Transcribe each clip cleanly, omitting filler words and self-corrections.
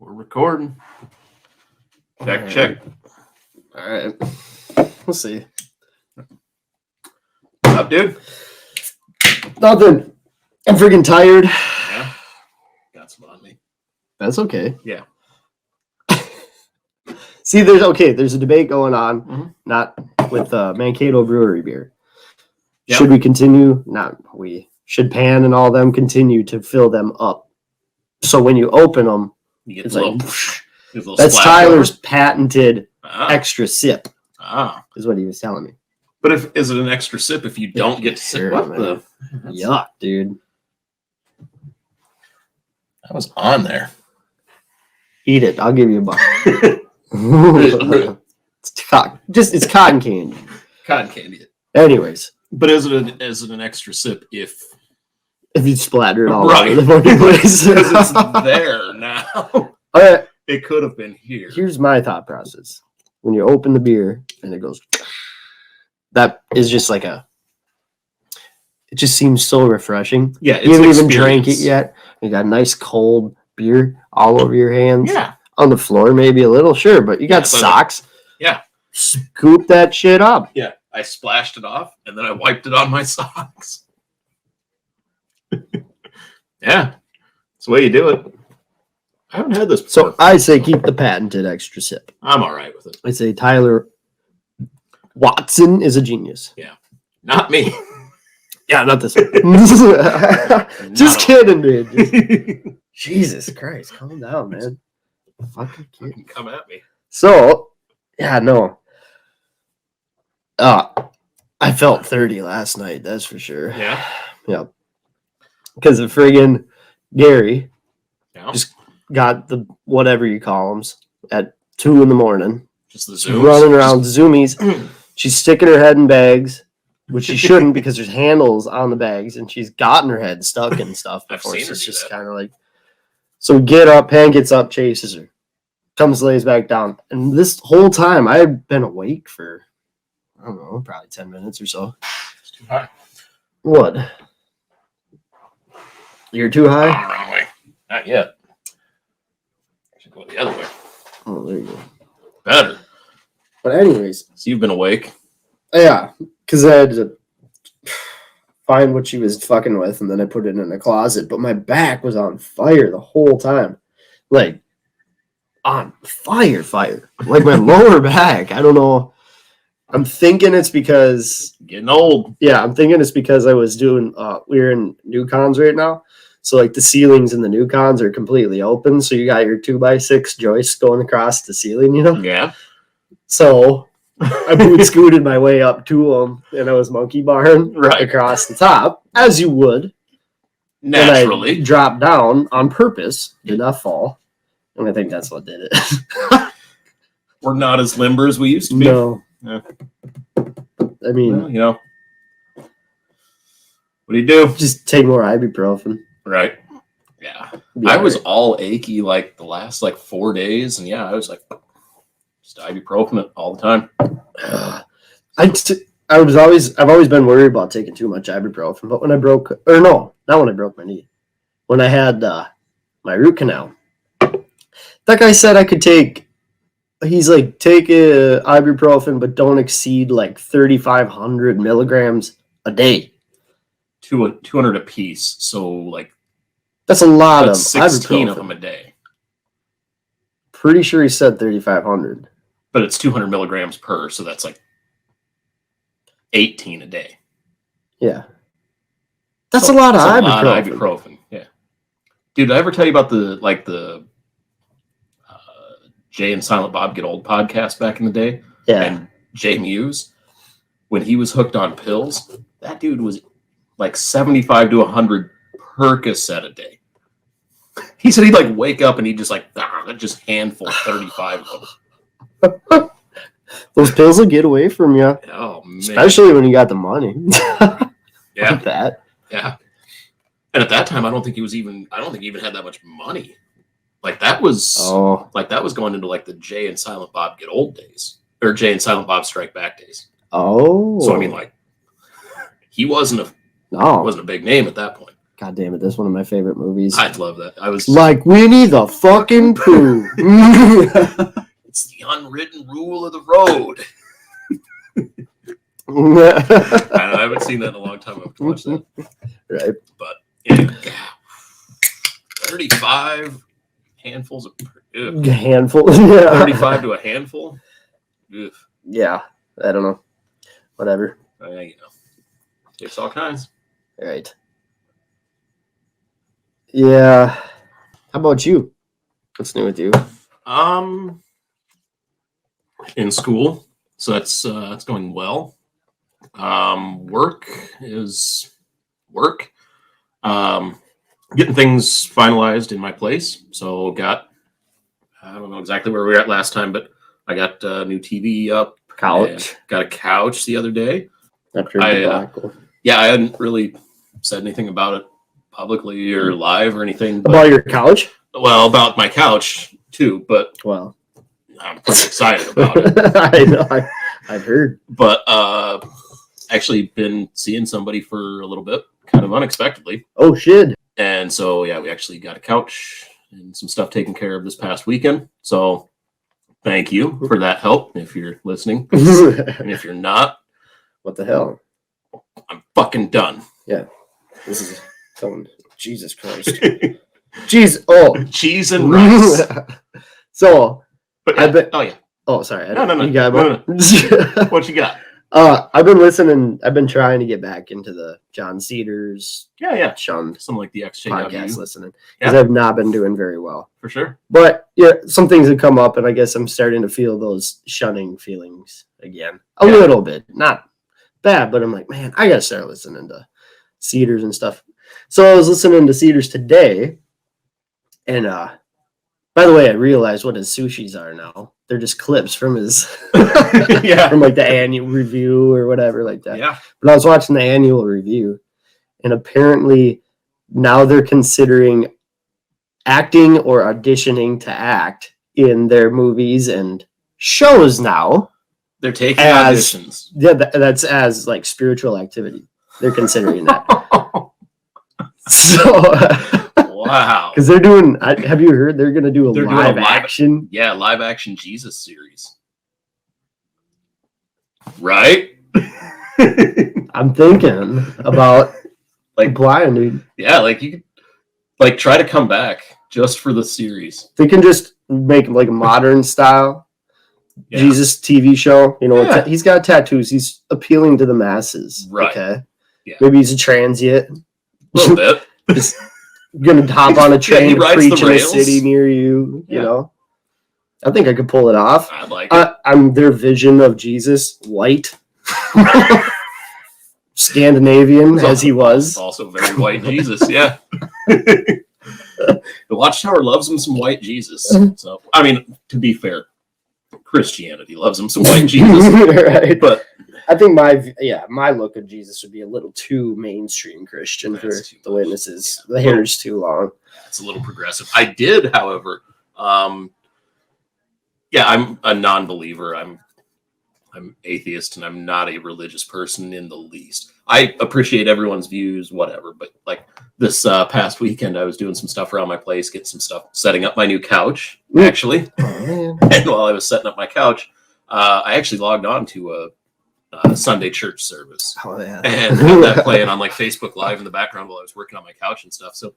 We're recording. Check. All right. We'll see. What's up, dude? Nothing. I'm freaking tired. Yeah. Got some on me. That's okay. Yeah. See, there's a debate going on, not with Mankato Brewery beer. Yep. Should we continue? Should Pan and all them continue to fill them up? So when you open them, it's like, that's Tyler's patented extra sip. Is what he was telling me. But is it an extra sip if you don't get to sip? What the? Yuck, dude. That was on there. Eat it. I'll give you a buck. It's cotton candy. Cotton candy. Anyways. But is it an extra sip if you splatter it all right? Over the fucking place? Because it's there now. It could have been here. Here's my thought process. When you open the beer and it goes, that is just like it just seems so refreshing. Yeah, you haven't even drank it yet. You got nice cold beer all over your hands. Yeah. On the floor, maybe a little, sure, but you got socks. Yeah. Scoop that shit up. Yeah. I splashed it off and then I wiped it on my socks. Yeah. That's the way you do it. I haven't had this before. So I say keep the patented extra sip. I'm all right with it. I say Tyler Watson is a genius. Yeah. Not me. Yeah, not this one. Just kidding, dude. Jesus Christ, calm down, man. Fucking kid. Come at me. So, yeah, no. I felt 30 last night, that's for sure. Yeah? Yeah. Because of friggin' Gary just got the whatever you call them at 2 a.m. Just the zooms. Running around zoomies. She's sticking her head in bags, which she shouldn't because there's handles on the bags, and she's gotten her head stuck and stuff before. So it's just kind of like, so get up, Pan gets up, chases her, comes, lays back down. And this whole time I've been awake for, I don't know, probably 10 minutes or so. It's too high. What? You're too high? I'm the wrong way. Not yet. I should go the other way. Oh, there you go. Better. But anyways. So you've been awake? Yeah, because I had to find what she was fucking with, and then I put it in a closet. But my back was on fire the whole time. Like, on fire. Like my lower back. I don't know. I'm thinking it's because... Getting old. Yeah, I'm thinking it's because I was doing... we're in new cons right now. So, like, the ceilings in the new cons are completely open. So, you got your 2x6 joists going across the ceiling, you know? Yeah. So, I boot scooted my way up to them, and I was monkey barring across the top, as you would. Naturally. And I dropped down on purpose, did not fall. And I think that's what did it. We're not as limber as we used to be. No. Yeah. I mean, well, what do you do? Just take more ibuprofen. Right. Yeah. I was all achy like the last 4 days, and yeah, I was like just ibuprofen it all the time. I've always been worried about taking too much ibuprofen, but when I broke, or no, not when I broke my knee, when I had my root canal, that guy said I could take. He's like, take ibuprofen, but don't exceed 3,500 milligrams a day. 200 a piece, so that's a lot of 16 ibuprofen. Of them a day. Pretty sure he said 3,500. But it's 200 milligrams per, so that's 18 a day. Yeah. That's a lot of ibuprofen. Yeah. Dude, did I ever tell you about the Jay and Silent Bob Get Old podcast back in the day? Yeah. And Jay Muse, when he was hooked on pills, that dude was 75 to 100 Percocet a day. He said he'd wake up and he'd just handful 35 of them. Those pills will get away from you. Oh, man. Especially when you got the money. Yeah. Like that. Yeah. And at that time, I don't think he even had that much money. That was going into the Jay and Silent Bob Get Old days, or Jay and Silent Bob Strike Back days. Oh. So I mean, he wasn't a big name at that point. God damn it, that's one of my favorite movies. I love that. I was like Winnie the fucking Pooh. It's the unwritten rule of the road. I haven't seen that in a long time. I have to watch that. Right. But anyway, 35 handfuls of handful. 35 to a handful. Ugh. Yeah, I don't know. Whatever. Takes all kinds. Right. Yeah. How about you? What's new with you? In school, so that's going well. Work is work. Getting things finalized in my place. So I don't know exactly where we were at last time, but I got a new TV up. Couch. Got a couch the other day. After I hadn't really said anything about it publicly or live or anything. About your couch? Well, about my couch too, but I'm pretty excited about it. I know. I've heard. But actually been seeing somebody for a little bit, kind of unexpectedly. Oh, shit. And so, yeah, we actually got a couch and some stuff taken care of this past weekend. So thank you for that help if you're listening. And if you're not, what the hell? I'm fucking done. Yeah. This is someone. Jesus Christ. Jeez. Oh. Cheese and rice. So, but yeah. Oh, yeah. Oh, sorry. No. You got no. What you got? I've been listening. I've been trying to get back into the John Cedars. Yeah. Shunned. Some like the XJW podcast listening. Because I've not been doing very well. For sure. But yeah, some things have come up, and I guess I'm starting to feel those shunning feelings again. A little bit. Not bad, but I'm like, man, I got to start listening to Cedars and stuff. So I was listening to Cedars today, and by the way, I realized what his sushis are now. They're just clips from his from like the annual review or whatever like that. Yeah. But I was watching the annual review, and apparently now they're considering acting or auditioning to act in their movies and shows now. They're taking auditions. Yeah, that's as like spiritual activity. They're considering that. So wow. Because they're doing, have you heard they're going to do a live action? Yeah, live action Jesus series. Right? I'm thinking about like applying, dude. Yeah, like you could like try to come back just for the series. They can just make like a modern style Jesus TV show. You know, he's got tattoos. He's appealing to the masses. Right. Okay. Yeah. Maybe he's a transient. A little bit. Just gonna hop on a train and preach in a city near you. Yeah. You know, I think I could pull it off. I like it. I'm their vision of Jesus, white, Scandinavian as he was. Also very white Jesus. Yeah. The Watchtower loves him some white Jesus. So I mean, to be fair, Christianity loves him some white Jesus. Right. But I think my look of Jesus would be a little too mainstream Christian for the witnesses. The hair's too long. It's a little progressive. I did, however, I'm a non-believer. I'm atheist, and I'm not a religious person in the least. I appreciate everyone's views, whatever. But like this past weekend, I was doing some stuff around my place, getting some stuff, setting up my new couch, actually. Oh, man. And while I was setting up my couch, I actually logged on to a Sunday church service. Oh, yeah. And had that playing on like Facebook Live in the background while I was working on my couch and stuff. So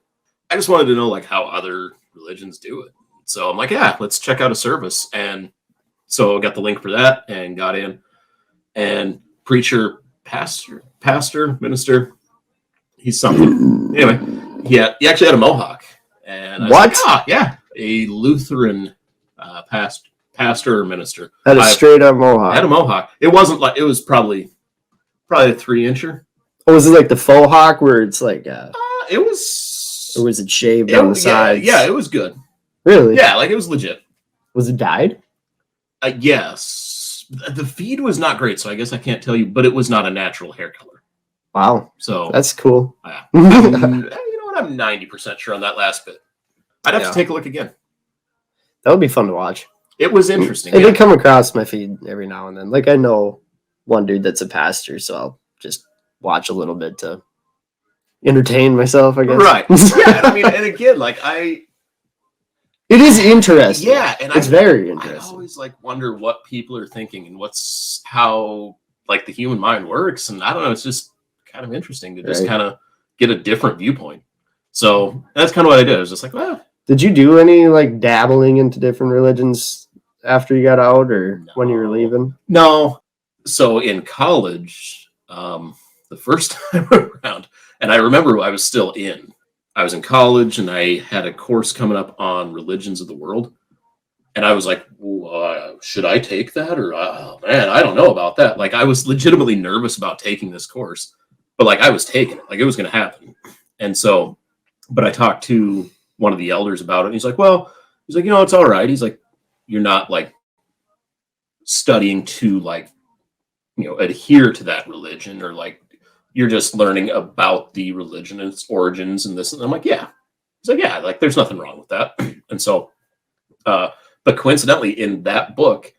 I just wanted to know like how other religions do it. So I'm like, yeah, let's check out a service. And so I got the link for that and got in. And preacher, pastor, minister, he's something. Anyway, he actually had a mohawk. And I was like, yeah, a Lutheran pastor or minister. Had a straight up mohawk. Had a mohawk. It wasn't like, it was probably a 3-incher. Or was it like the faux hawk where it's like it was, or was it shaved on the sides? Yeah, it was good. Really? Yeah, like it was legit. Was it dyed? Yes. The feed was not great, so I guess I can't tell you, but it was not a natural hair color. Wow. So that's cool. You know what? I'm 90% sure on that last bit. I'd have to take a look again. That would be fun to watch. It was interesting. It did come across my feed every now and then. Like I know one dude that's a pastor, so I'll just watch a little bit to entertain myself, I guess. Right. Yeah, I mean, and again, like it is interesting. Yeah, and it's very I interesting. always like wonder what people are thinking and how like the human mind works, and I don't know, it's just kind of interesting to just kind of get a different viewpoint. So that's kind of what I did. I was just like, well. Did you do any like dabbling into different religions after you got out, or when you were leaving? No. So in college, the first time around, and I remember I was still I was in college and I had a course coming up on religions of the world. And I was like, should I take that? Or, oh man, I don't know about that. Like, I was legitimately nervous about taking this course, but like I was taking it, like it was going to happen. And so, but I talked to one of the elders about it. And he's like, it's all right. He's like, you're not like studying to like, adhere to that religion, or like, you're just learning about the religion and its origins and this. And I'm like, yeah. He's like, yeah, like there's nothing wrong with that. And so, but coincidentally, in that book,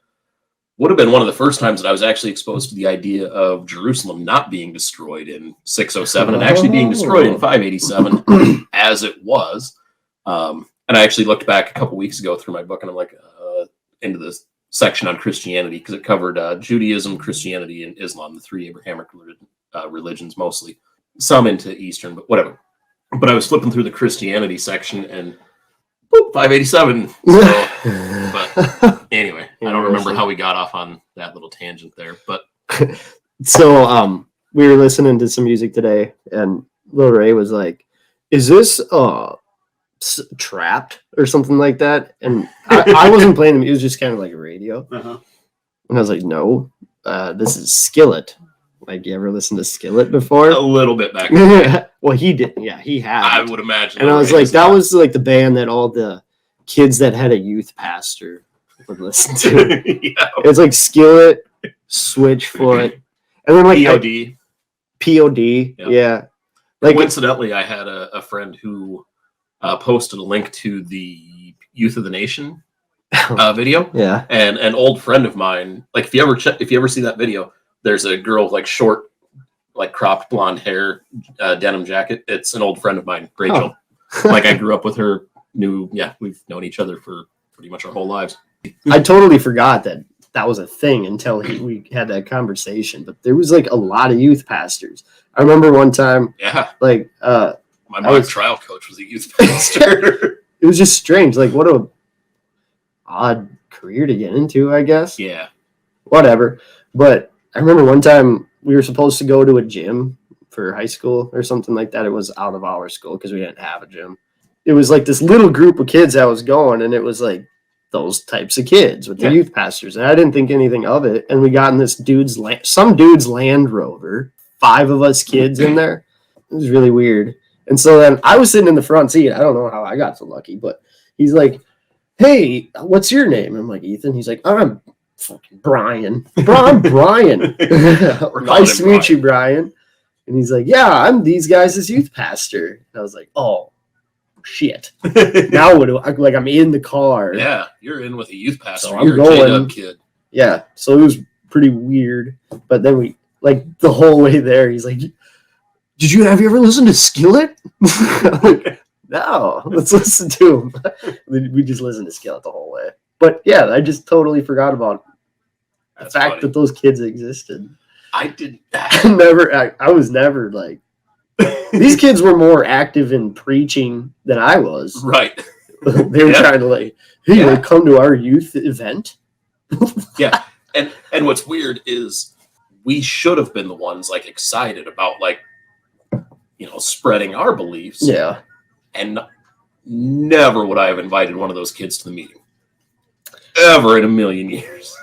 would have been one of the first times that I was actually exposed to the idea of Jerusalem not being destroyed in 607 and actually being destroyed in 587 as it was. And I actually looked back a couple weeks ago through my book, and I'm like, into this section on Christianity, because it covered Judaism, Christianity, and Islam, the three Abrahamic religions mostly. Some into Eastern, but whatever. But I was flipping through the Christianity section, and 587. So, but anyway, I don't remember how we got off on that little tangent there. But so we were listening to some music today, and Lil Ray was like, "Is this Trapped or something like that?" And I wasn't playing them; it was just kind of like a radio. Uh-huh. And I was like, "No, this is Skillet." Like, you ever listened to Skillet before? A little bit back. Well, he did. Yeah, he had. I would imagine. And I was like, that was like the band that all the kids that had a youth pastor would listen to. Yeah. It's like Skillet, Switchfoot, and then like POD. POD. Yep. Yeah. Like, coincidentally, I had a friend who posted a link to the Youth of the Nation video. Yeah. And an old friend of mine, like if you ever see that video, there's a girl with like short, like cropped blonde hair, denim jacket. It's an old friend of mine, Rachel. Oh. Like I grew up with her. We've known each other for pretty much our whole lives. I totally forgot that was a thing until we had that conversation. But there was like a lot of youth pastors. I remember one time. Yeah. Like my mom's trial coach was a youth pastor. It was just strange. Like, what a odd career to get into, I guess. Yeah. Whatever. But I remember one time we were supposed to go to a gym for high school or something like that. It was out of our school because we didn't have a gym. It was like this little group of kids that was going, and it was like those types of kids with the youth pastors. And I didn't think anything of it. And we got in this some dude's Land Rover, 5 of us kids in there. It was really weird. And so then I was sitting in the front seat. I don't know how I got so lucky, but he's like, "Hey, what's your name?" And I'm like, "Ethan." He's like, "I'm fucking Brian." "I'm Brian." "Nice to meet you, Brian." And he's like, "Yeah, I'm these guys' youth pastor." And I was like, "Oh, shit." Now what do I, like, I'm in the car. Yeah, you're in with a youth pastor. So you're a J-Dub kid. Yeah, so it was pretty weird. But then we, like, the whole way there, he's like, have you ever listened to Skillet?" Like, no, let's listen to him. We just listened to Skillet the whole way. But yeah, I just totally forgot about the fact that those kids existed. I did. I was never like, these kids were more active in preaching than I was. Right. They were trying to like, "Hey, you want to come to our youth event?" Yeah. And what's weird is we should have been the ones like excited about like, spreading our beliefs. Yeah. And never would I have invited one of those kids to the meeting. Ever in a million years.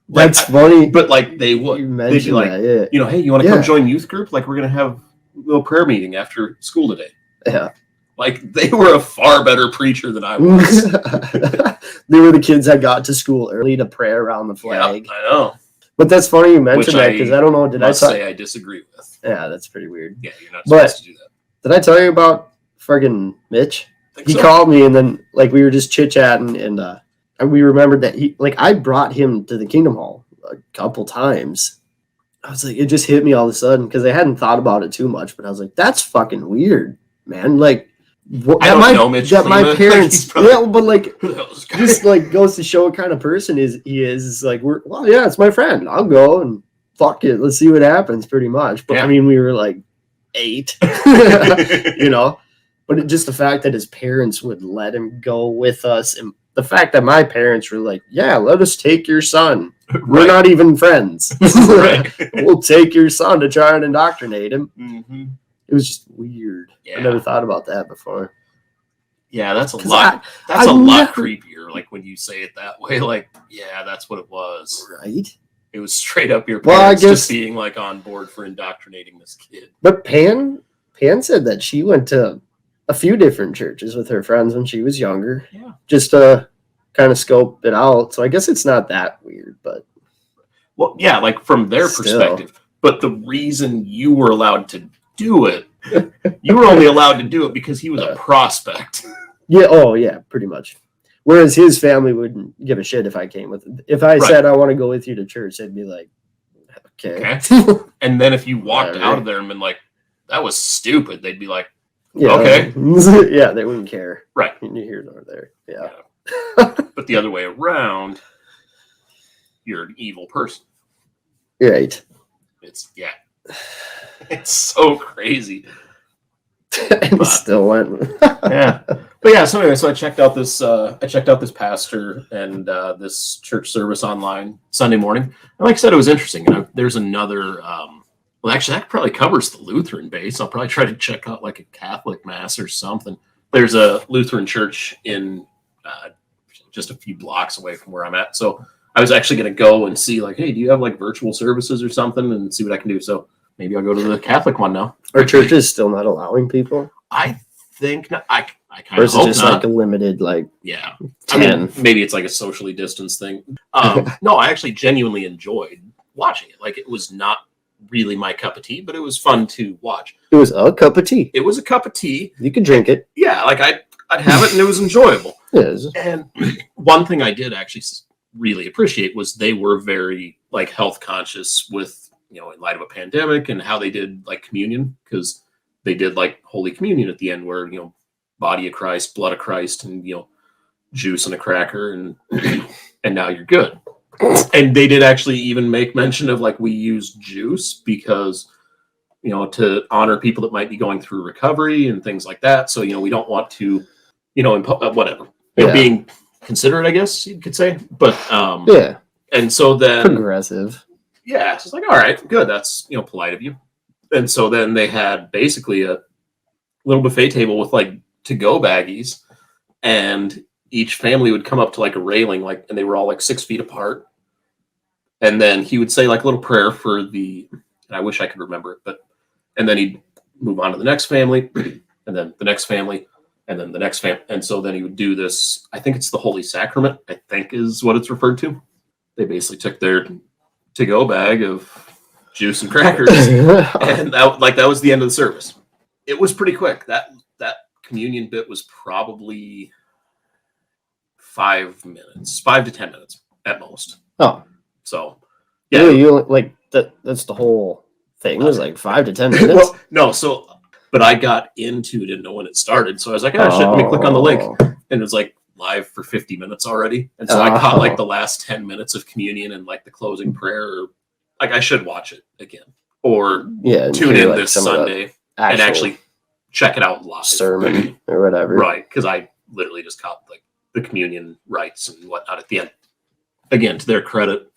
That's funny. But like they would. They'd be like, that, yeah. "Hey, you want to come join youth group? Like we're going to have a little prayer meeting after school today." Yeah. Like they were a far better preacher than I was. They were the kids that got to school early to pray around the flag. Yeah, I know. But that's funny you mentioned that, because I don't know. Did I say I disagree with? Yeah, that's pretty weird. Yeah, you're not supposed to do that. Did I tell you about friggin' Mitch? He called me, and then like we were just chit chatting, and we remembered that I brought him to the Kingdom Hall a couple times, I was like, it just hit me all of a sudden because I hadn't thought about it too much, but I was like, that's fucking weird, man. Like, I don't know Mitch that my Klima. parents, Like, probably, yeah, but like, those guys. just like goes to show what kind of person he is. It's like, well, yeah, it's my friend. I'll go and fuck it. Let's see what happens, pretty much. But Yeah. I mean, we were like 8, you know. But just the fact that his parents would let him go with us, and the fact that my parents were like, yeah, let us take your son. We're not even friends. Right. We'll take your son to try and indoctrinate him. Mm-hmm. It was just weird. Yeah. I never thought about that before. Yeah, that's a lot. That's a lot creepier. Like when you say it that way, like, yeah, that's what it was. Right. It was straight up your parents just being like on board for indoctrinating this kid. But Pan said that she went to a few different churches with her friends when she was younger. Yeah. Just to kind of scope it out. So I guess it's not that weird, but. Well, yeah, like from their perspective. But the reason you were allowed to do it, you were only allowed to do it because he was a prospect. Yeah. Oh, yeah, pretty much. Whereas his family wouldn't give a shit if I came with it. If I said I want to go with you to church, they'd be like, okay. And then if you walked out of there and been like, that was stupid, they'd be like, yeah, okay. Yeah, they wouldn't care. Right. You're here nor there. Yeah. But the other way around, you're an evil person. Right. It's so crazy. And he still went. Yeah. But yeah, so anyway, so I checked out this pastor and this church service online Sunday morning. And like I said, it was interesting. And there's another well, actually, that probably covers the Lutheran base. I'll probably try to check out like a Catholic mass or something. There's a Lutheran church in just a few blocks away from where I'm at. So I was actually going to go and see like, hey, do you have like virtual services or something, and see what I can do. So maybe I'll go to the Catholic one now. Our church is still not allowing people? I think not. I kind or of is it hope just not. like a limited, like, Yeah. 10? I mean, maybe it's like a socially distanced thing. No, I actually genuinely enjoyed watching it. Like, it was not really my cup of tea, but it was fun to watch. It was a cup of tea. It was a cup of tea. You could drink it. Yeah, like I'd have it and it was enjoyable. Yes. And one thing I did actually really appreciate was they were very like health conscious with, in light of a pandemic, and how they did like communion, because they did like Holy Communion at the end where, body of Christ, blood of Christ, and, juice and a cracker, and and now you're good. And they did actually even make mention of like, we use juice because, to honor people that might be going through recovery and things like that. So, we don't want to, whatever, being considerate, I guess you could say. But, yeah. And so then. Progressive. Yeah. So it's like, all right, good. That's, polite of you. And so then they had basically a little buffet table with like to-go baggies, and each family would come up to like a railing, like, and they were all like 6 feet apart. And then he would say like a little prayer for and I wish I could remember it, and then he'd move on to the next family, and then the next family, and then the next family. And so then he would do this, I think it's the Holy Sacrament, I think is what it's referred to. They basically took their to-go bag of juice and crackers, and that was the end of the service. It was pretty quick. That communion bit was probably 5 to 10 minutes at most. Oh, so yeah, you like that. That's the whole thing. It was like 5 to 10 minutes. Well, no, but I got into, didn't know when it started, so I was like, oh shit, let me click on the link, and it was like live for 50 minutes already, and so I caught like the last 10 minutes of communion and like the closing prayer. Like, I should watch it again, or tune in like this Sunday and actually check it out live, sermon or whatever. Right, because I literally just caught like the communion rites and whatnot at the end. Again, to their credit,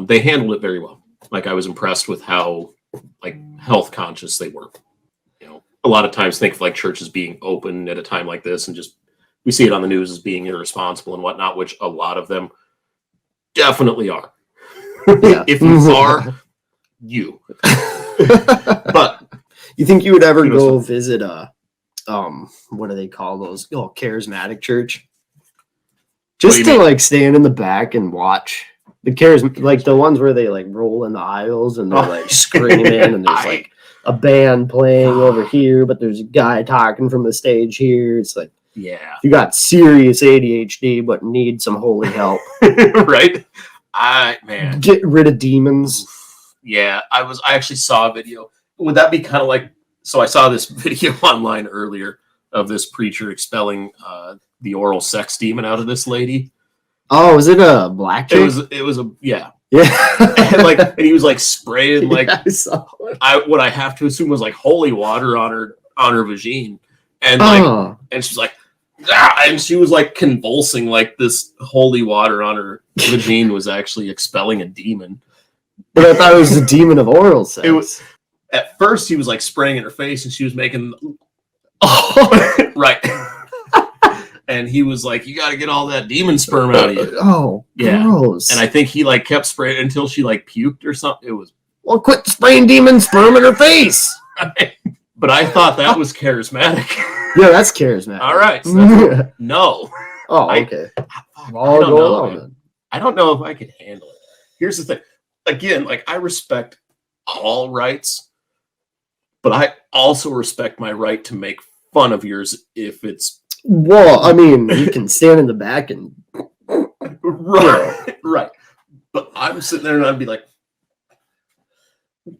they handled it very well. Like, I was impressed with how like health conscious they were. A lot of times think of like churches being open at a time like this, and just we see it on the news as being irresponsible and whatnot, which a lot of them definitely are. Yeah. If you are, you. But you think you would ever go visit a what do they call those? Oh, charismatic church. Just to like stand in the back and watch the like the ones where they like roll in the aisles and they're like screaming, and there's like a band playing over here, but there's a guy talking from the stage here. It's like, yeah, you got serious ADHD but need some holy help. Right? Man, get rid of demons. Yeah, I actually saw a video. Would that be kind of like? So I saw this video online earlier of this preacher expelling the oral sex demon out of this lady. Oh, was it a black chick? It was a yeah. Yeah. and he was like spraying like I saw it. what I have to assume was like holy water on her vagine, and like and she's like and she was like convulsing like this holy water on her vagine was actually expelling a demon. But I thought it was the demon of oral sex. It was at first he was like spraying in her face and she was making right. And he was like, "You got to get all that demon sperm out of you." Oh, yeah. Gross. And I think he like kept spraying until she like puked or something. It was quit spraying demon sperm in her face. But I thought that was charismatic. Yeah, that's charismatic. All right. So no. Oh, okay. I don't know if I could handle it. Here's the thing. Again, like I respect all rights, but I also respect my right to make fun of yours if it's. Well, I mean, you can stand in the back and right. But I'm sitting there and I'd be like,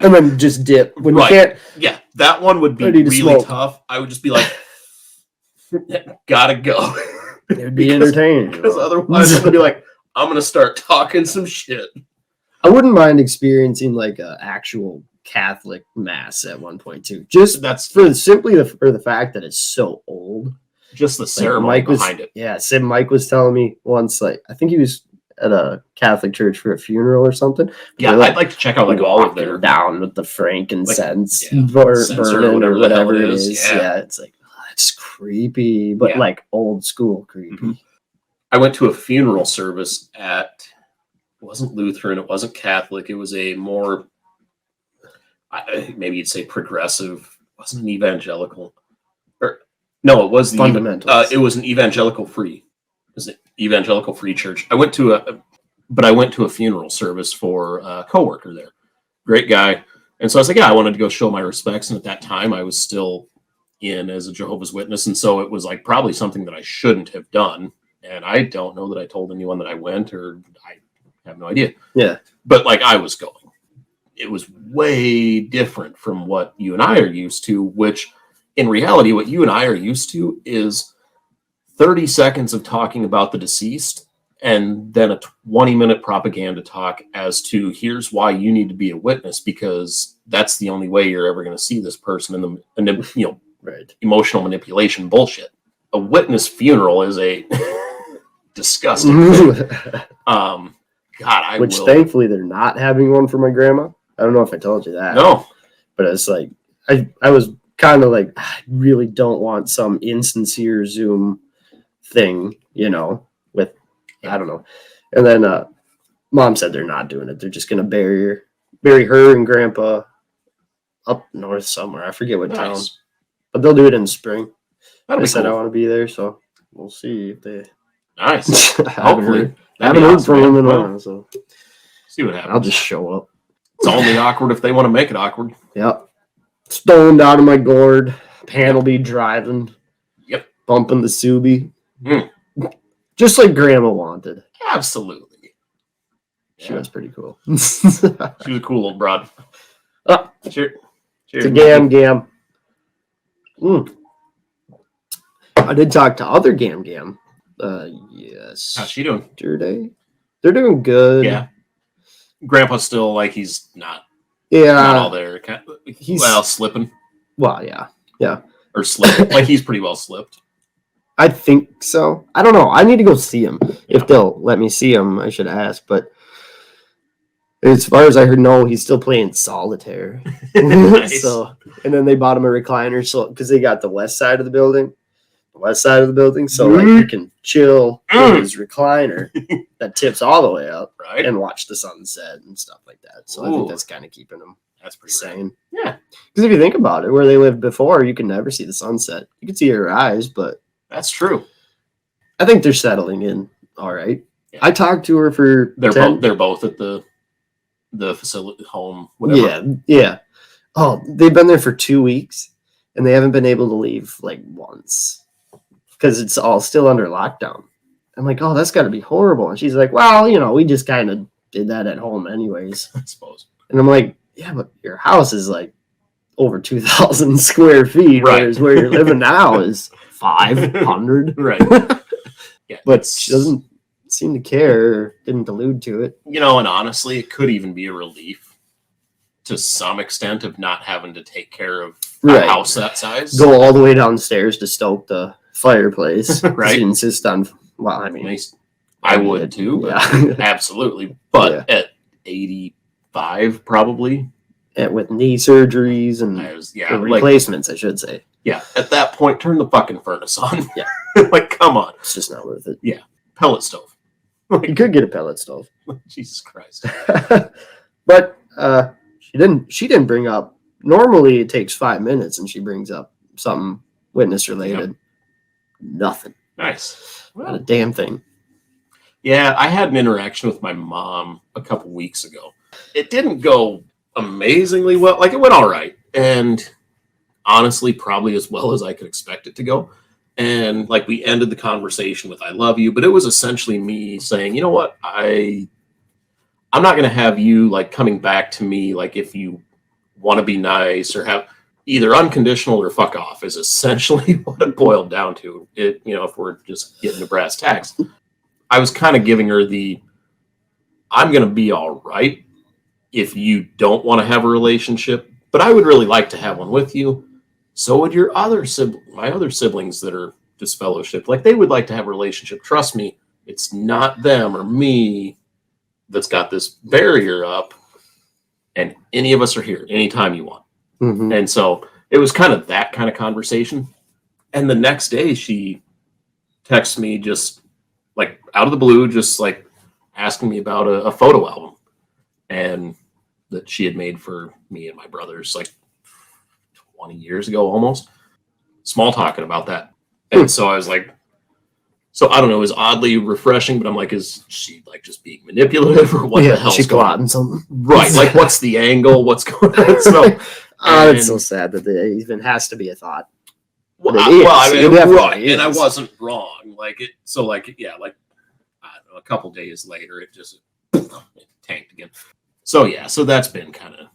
and then just dip when you can't. Yeah, that one would be really tough. I would just be like, gotta go. It would be entertaining because otherwise it would be like, I'm gonna start talking some shit. I wouldn't mind experiencing like an actual Catholic mass at one point too. Just that's for the fact that it's so old. Just the ceremony behind it. Yeah, Mike was telling me once, like I think he was at a Catholic church for a funeral or something. Yeah, I'd like to check out like all of their down with the frankincense, burning or whatever it is. Yeah, it's like that's creepy, but like old school creepy. Mm-hmm. I went to a funeral service it wasn't Lutheran, it wasn't Catholic, it was a more maybe you'd say progressive. It wasn't an evangelical. No, it was fundamental. It was an evangelical free. It was an evangelical free church. I went to a funeral service for a coworker there. Great guy. And so I was like, yeah, I wanted to go show my respects. And at that time I was still in as a Jehovah's Witness. And so it was like probably something that I shouldn't have done. And I don't know that I told anyone that I went, or I have no idea. Yeah. But like I was going. It was way different from what you and I are used to, which in reality, what you and I are used to is 30 seconds of talking about the deceased and then a 20-minute propaganda talk as to here's why you need to be a witness, because that's the only way you're ever going to see this person in the emotional manipulation bullshit. A witness funeral is a disgusting thing. Thankfully they're not having one for my grandma. I don't know if I told you that. No. But it's like I was kind of like, I really don't want some insincere Zoom thing, with, I don't know. And then Mom said they're not doing it. They're just going to bury her and Grandpa up north somewhere. I forget what town. But they'll do it in the spring. I said cool. I want to be there, so we'll see if they... Nice. Hopefully. I haven't heard from them in a while, so... See what happens. I'll just show up. It's only awkward if they want to make it awkward. Yep. Stoned out of my gourd. Pan will be driving. Yep. Bumping the Subi. Just like Grandma wanted. Absolutely. She was pretty cool. She was a cool little broad. Cheers. It's a gam. I did talk to other gam. Yes. How's she doing? They're doing good. Yeah. Grandpa's still like he's not. Yeah. Not all there. He's slipping. Well, yeah. Or slipping. Like he's pretty well slipped. I think so. I don't know. I need to go see him. Yeah. If they'll let me see him, I should ask. But as far as I heard, no, he's still playing solitaire. Nice. So, and then they bought him a recliner, so because they got the west side of the building. So like you can chill in his recliner that tips all the way up, right, and watch the sunset and stuff like that. So I think that's kind of keeping him. That's pretty sane. Yeah, because if you think about it, where they lived before, you can never see the sunset. You can see her eyes, but that's true. I think they're settling in all right. Yeah. I talked to her for they're both at the facility home. Whatever. Yeah. Oh, they've been there for 2 weeks, and they haven't been able to leave like once. Because it's all still under lockdown. I'm like, oh, that's got to be horrible. And she's like, well, we just kind of did that at home anyways. I suppose. And I'm like, yeah, but your house is like over 2,000 square feet, Right. whereas where you're living now is 500. Right. Yeah, But she doesn't seem to care or didn't allude to it. You know, and honestly, it could even be a relief to some extent of not having to take care of a house that size. Go all the way downstairs to stoke the fireplace. Right. She insists on, well, I mean, I would too. Yeah. Absolutely. But at 85, probably. With knee surgeries and replacements, I should say. Yeah. At that point, turn the fucking furnace on. Yeah. Like, come on. It's just not worth it. Yeah. Pellet stove. You could get a pellet stove. Jesus Christ. But she didn't bring up, normally it takes 5 minutes and she brings up something witness related. Yep. Nothing. Nice. Well, not a damn thing. Yeah, I had an interaction with my mom a couple weeks ago. It didn't go amazingly well. Like, it went all right. And honestly, probably as well as I could expect it to go. And like, we ended the conversation with "I love you," but it was essentially me saying, you know what, I'm not going to have you like coming back to me like if you want to be nice or have either unconditional or fuck off is essentially what it boiled down to. It, you know, if we're just getting to brass tacks, I was kind of giving her I'm going to be all right if you don't want to have a relationship, but I would really like to have one with you. So would my other siblings that are disfellowship, like they would like to have a relationship. Trust me, it's not them or me that's got this barrier up, and any of us are here anytime you want. Mm-hmm. And so it was kind of that kind of conversation. And the next day she texts me just like out of the blue, just like asking me about a photo album and that she had made for me and my brothers like 20 years ago, almost. Small talking about that. And so I was like, so I don't know, it was oddly refreshing, but I'm like, is she like just being manipulative or what the hell? She's plotting something. Right. Like, what's the angle? What's going on? So, it's so sad that there even has to be a thought. Well, I mean, right. And I wasn't wrong. Like it. So like, yeah, like, I don't know, a couple days later, it just tanked again. So yeah, so that's been kind of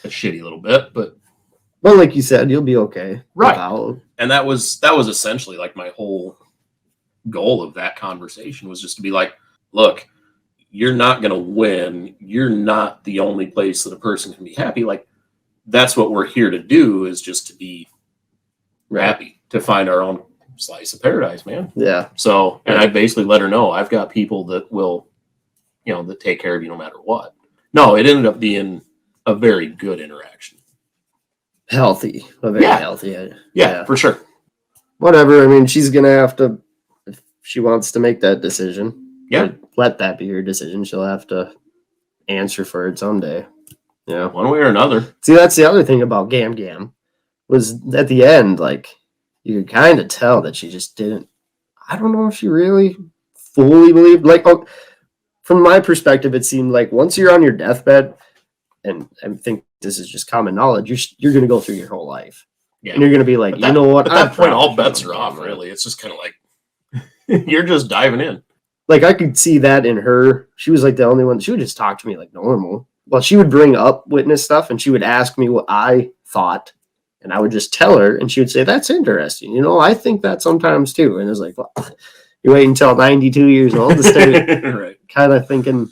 a shitty little bit, but. Well, like you said, you'll be okay. Right. And that was essentially like my whole goal of that conversation was just to be like, look, you're not going to win. You're not the only place that a person can be happy. Like, that's what we're here to do, is just to be happy, to find our own slice of paradise, man. Yeah. So, and I basically let her know I've got people that will, you know, that take care of you no matter what. No, it ended up being a very good interaction. Healthy. Very healthy. Yeah, for sure. Whatever. I mean, she's going to have to, if she wants to make that decision, let that be her decision. She'll have to answer for it someday. Yeah. One way or another. See, that's the other thing about Gam Gam, was at the end, like, you could kind of tell that she just didn't, I don't know if she really fully believed, like, from my perspective, it seemed like once you're on your deathbed, and I think this is just common knowledge, you're going to go through your whole life. Yeah. And you're going to be like, you know what? At that point, all bets are off, really. It's just kind of like, you're just diving in. Like, I could see that in her. She was like the only one. She would just talk to me like normal. Well, she would bring up witness stuff and she would ask me what I thought. And I would just tell her and she would say, that's interesting. You know, I think that sometimes too. And it was like, well, you wait until 92 years old to start kind of thinking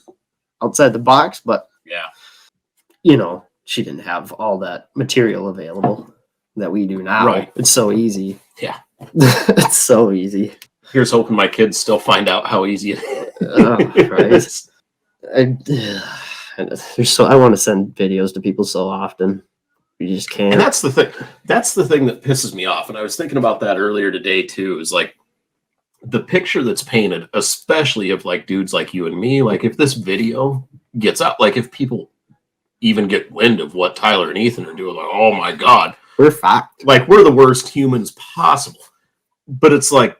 outside the box. But, you know, she didn't have all that material available that we do now. Right. It's so easy. Yeah. It's so easy. Here's hoping my kids still find out how easy it is. I want to send videos to people so often. You just can't. And that's the thing. That's the thing that pisses me off. And I was thinking about that earlier today too, is like the picture that's painted, especially of like dudes like you and me, like if this video gets out, like if people even get wind of what Tyler and Ethan are doing, like, oh my God. We're fucked. Like, we're the worst humans possible. But it's like,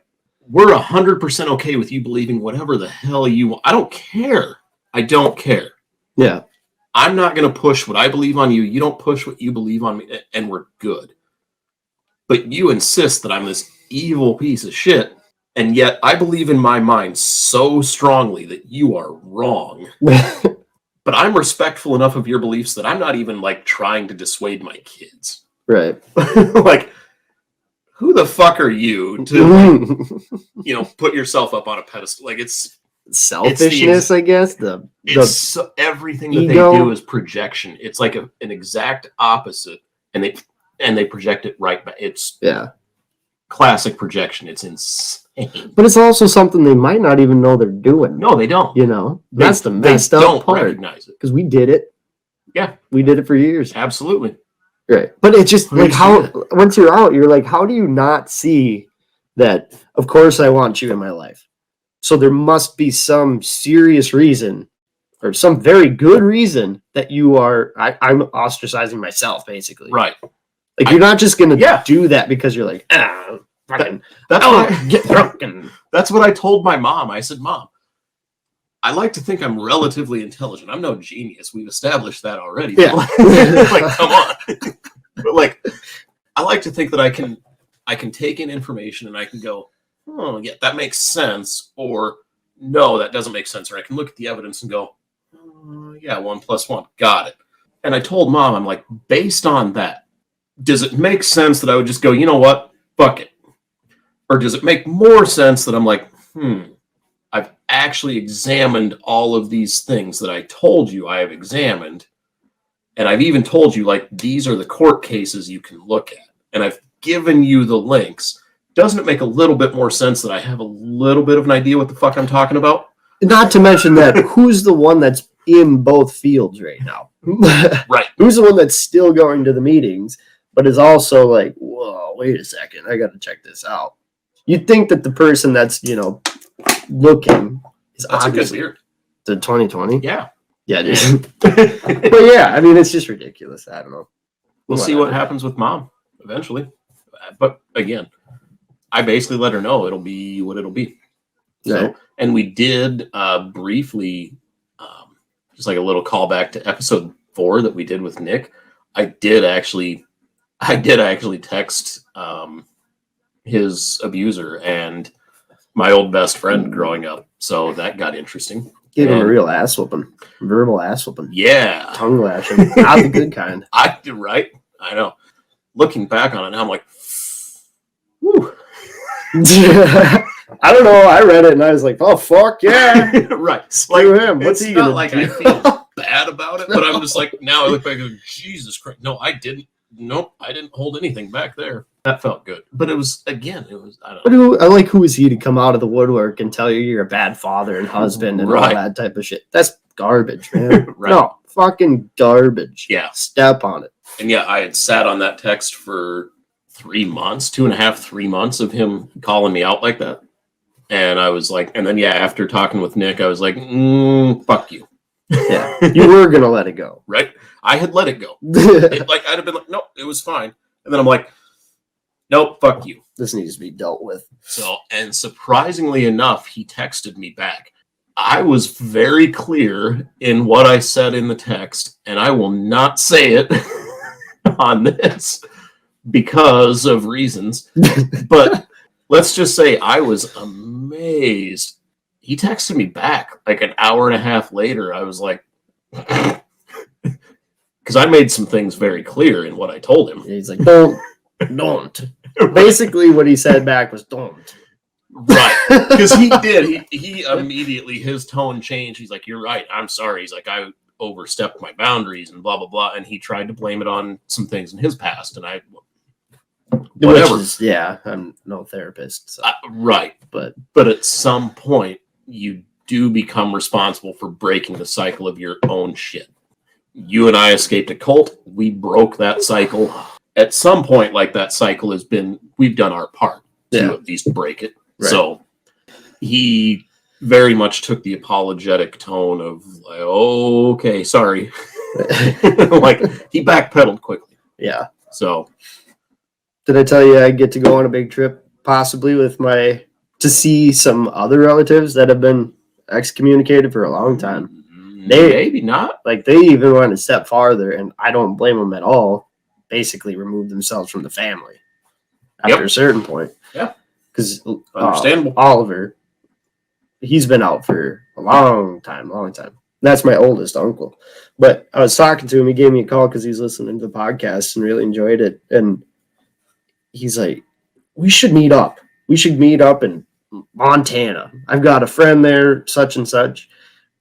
we're 100% okay with you believing whatever the hell you want. I don't care. I don't care. Yeah. I'm not going to push what I believe on you. You don't push what you believe on me, and we're good. But you insist that I'm this evil piece of shit, and yet I believe in my mind so strongly that you are wrong. But I'm respectful enough of your beliefs that I'm not even like trying to dissuade my kids. Right. Like, who the fuck are you to, put yourself up on a pedestal? Like, it's selfishness, I guess. Everything that ego. they do is projection. It's like an exact opposite, and they project it right back. It's classic projection. It's insane. But it's also something they might not even know they're doing. No, they don't. That's the messed up part. Recognize it because we did it. Yeah, we did it for years. Absolutely. Right. But it's just like how once you're out, you're like, how do you not see that? Of course, I want you in my life. So there must be some serious reason or some very good reason that you are. I'm ostracizing myself, basically. Right. Like you're not just gonna do that because you're like, fucking. Get drunk. And that's what I told my mom. I said, Mom, I like to think I'm relatively intelligent. I'm no genius. We've established that already. Yeah. Like, come on. But like, I like to think that I can take in information and I can go, oh yeah, that makes sense, or no, that doesn't make sense, or I can look at the evidence and go, yeah, 1 + 1, got it. And I told Mom, I'm like, based on that, does it make sense that I would just go, you know what, fuck it, or does it make more sense that I'm like, I've actually examined all of these things that I told you I have examined. And I've even told you, like, these are the court cases you can look at. And I've given you the links. Doesn't it make a little bit more sense that I have a little bit of an idea what the fuck I'm talking about? Not to mention that who's the one that's in both fields right now? Right. Who's the one that's still going to the meetings, but is also like, whoa, wait a second, I got to check this out. You'd think that the person that's, looking is that's obviously a good beer. The 2020. Yeah. Yeah, dude. But yeah, I mean, it's just ridiculous. I don't know. We'll see what happens with Mom eventually. But again, I basically let her know it'll be what it'll be. So, right. And we did briefly, just like a little callback to episode 4 that we did with Nick. I did actually text his abuser and my old best friend growing up. So that got interesting. Give him a real ass whooping. Verbal ass whooping. Yeah. Tongue lashing. Not the good kind. Right? I know. Looking back on it now, I'm like, whew. I don't know. I read it and I was like, oh, fuck yeah. Right. Screw him. What's he going to do? Like I feel bad about it, but I'm just like, now I look back and go, Jesus Christ. No, I didn't. Nope, I didn't hold anything back there. That felt good. But it was, I don't know. I like who is he to come out of the woodwork and tell you you're a bad father and husband and all that type of shit. That's garbage, man. Right. No, fucking garbage. Yeah. Step on it. And yeah, I had sat on that text for 3 months, 2.5, 3 months of him calling me out like that. And I was like, and then after talking with Nick, I was like, fuck you. Yeah. You were going to let it go. Right? I had let it go. I'd have been like, nope, it was fine. And then I'm like, nope, fuck you. This needs to be dealt with. So, and surprisingly enough, he texted me back. I was very clear in what I said in the text, and I will not say it on this because of reasons. But let's just say I was amazed. He texted me back like an hour and a half later. I was like, because I made some things very clear in what I told him. He's like, don't. Basically, what he said back was, don't. Right. Because he did. He immediately, his tone changed. He's like, you're right. I'm sorry. He's like, I overstepped my boundaries and blah, blah, blah. And he tried to blame it on some things in his past. And whatever. I'm no therapist. So. Right. But at some point, you do become responsible for breaking the cycle of your own shit. You and I escaped a cult. We broke that cycle. At some point, like that cycle has been, we've done our part to at least break it. Right. So he very much took the apologetic tone of like, oh, okay, sorry. Like he backpedaled quickly. Yeah. So did I tell you I get to go on a big trip possibly to see some other relatives that have been excommunicated for a long time? Maybe not. Like they even went a step farther, and I don't blame them at all. Basically, removed themselves from the family after a certain point. Yeah, because understandable. Oliver, he's been out for a long time. That's my oldest uncle. But I was talking to him. He gave me a call because he was listening to the podcast and really enjoyed it. And he's like, we should meet up. We should meet up in Montana. I've got a friend there, such and such,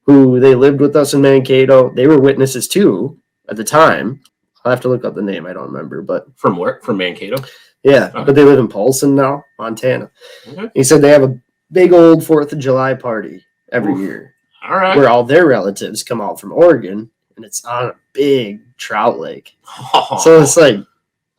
who they lived with us in Mankato. They were witnesses too at the time. I'll have to look up the name. I don't remember. But From where? From Mankato? yeah, Okay. but they live in Polson now, Montana. Okay. He said they have a big old 4th of July party every year All right. where all their relatives come out from Oregon, and it's on a big trout lake. So it's like,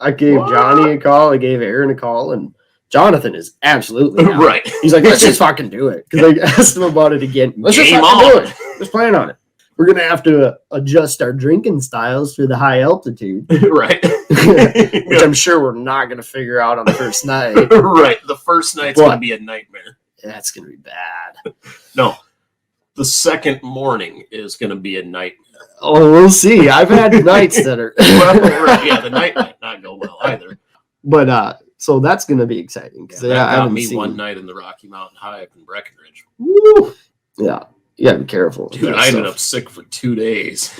I gave What? Johnny a call, I gave Aaron a call, and Jonathan is absolutely down. Right. He's like, let's just fucking do it. Because I asked him about it again. Let's just Game fucking do on. it. Let's plan on it. We're going to have to adjust our drinking styles for the high altitude, Right. which I'm sure we're not going to figure out on the first night. Right. The first night's But- going to be a nightmare. That's going to be bad. No. The second morning is going to be a nightmare. Oh, we'll see. I've had nights that are. Well, right. Yeah, the night might not go well either. But so that's going to be exciting. Yeah, Because that I got haven't me seen. one night in the Rocky Mountain High up in Breckenridge. Woo. Yeah. You got to be careful. with Dude, that I ended stuff. up sick for 2 days.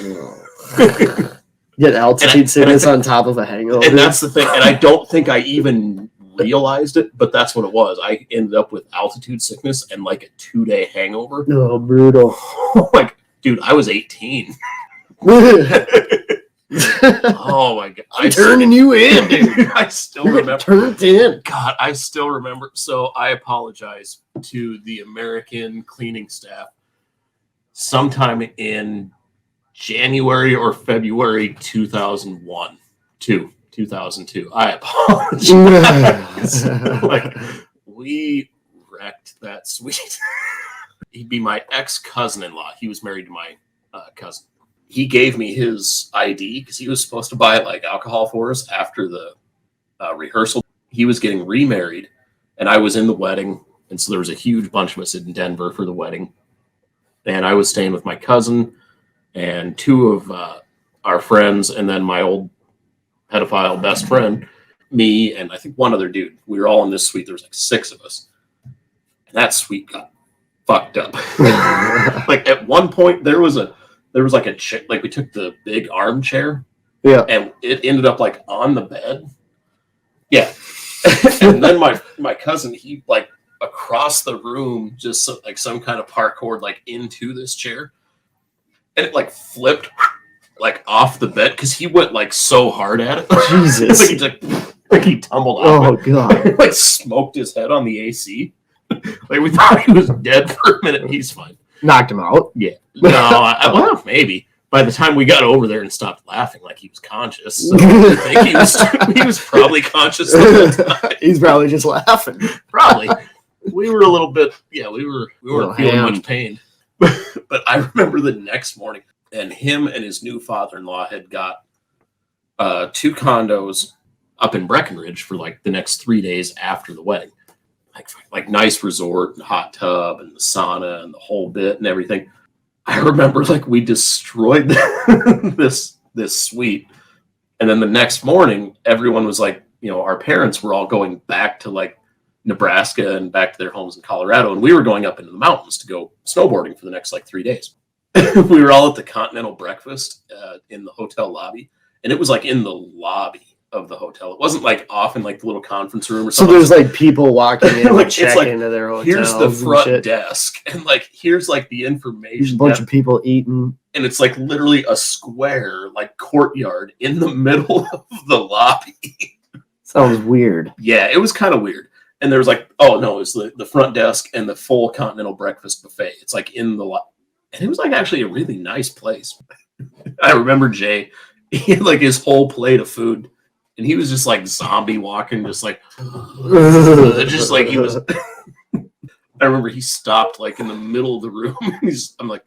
Get altitude and I sickness think- on top of a hangover. And that's the thing. And I don't think I even realized it, but that's what it was. I ended up with altitude sickness and like a 2-day hangover. Oh, brutal. Like, dude, I was 18. Oh my god. I'm turning you in, dude. I still You're getting remember. turned in. God, I still remember. So I apologize to the American cleaning staff. Sometime in January or February 2002. I apologize. Like, we wrecked that suite. He'd be my ex-cousin-in-law. He was married to my cousin. He gave me his ID because he was supposed to buy like alcohol for us after the rehearsal. He was getting remarried, and I was in the wedding, and so there was a huge bunch of us in Denver for the wedding. And I was staying with my cousin and 2 of our friends, and then my old pedophile best friend, me, and I think one other dude. We were all in this suite. There was like 6 of us, and that suite got fucked up. Like at one point, there was like a chair, like we took the big armchair, Yeah. and it ended up like on the bed. Yeah, and then my cousin, he like across the room, just like some kind of parkour like into this chair, and it like flipped like off the bed because he went like so hard at it. Jesus. like he tumbled off. Oh, God. It. Like smoked his head on the AC. Like we thought he was dead for a minute. He's fine. Knocked him out. Yeah. No, well, maybe. By the time we got over there and stopped laughing, like he was conscious. So I think he was probably conscious the whole time. He's probably just laughing. Probably. We were a little bit, yeah, we weren't Little feeling hammed. much pain. But I remember the next morning, and him and his new father-in-law had got 2 condos up in Breckenridge for like the next 3 days after the wedding. Like nice resort and hot tub and the sauna and the whole bit and everything. I remember like we destroyed this suite, and then the next morning everyone was like, our parents were all going back to like Nebraska and back to their homes in Colorado, and we were going up into the mountains to go snowboarding for the next like 3 days. We were all at the continental breakfast in the hotel lobby, and it was like in the lobby of the hotel. It wasn't like off in like the little conference room or So something. there's like people walking in Like, like, it's check like, into their hotels. Here's the and front shit. desk, and like here's like the There's information a bunch desk, of people eating. and it's like literally a square like courtyard in the middle of the lobby. Sounds weird. Yeah, it was kind of weird. And there was like, oh no, it's the front desk and the full continental breakfast buffet. It's like in the lobby, and it was like actually a really nice place. I remember Jay, he had like his whole plate of food, and he was just like zombie walking, just like he was. I remember he stopped like in the middle of the room. I'm like,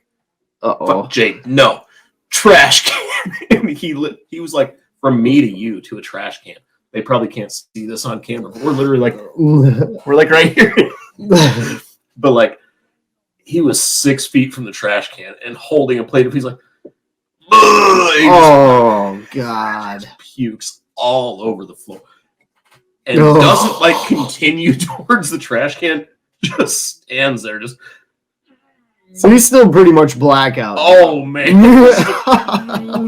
Uh-oh. fuck, Jay, no, trash can. And he was like from me to you to a trash can. They probably can't see this on camera, but we're literally like, we're like right here. But like, he was 6 feet from the trash can and holding a plate of, he's like, Oh, God. pukes all over the floor. And Oh. doesn't like continue towards the trash can, just stands there, just So he's still pretty much blackout. Oh man,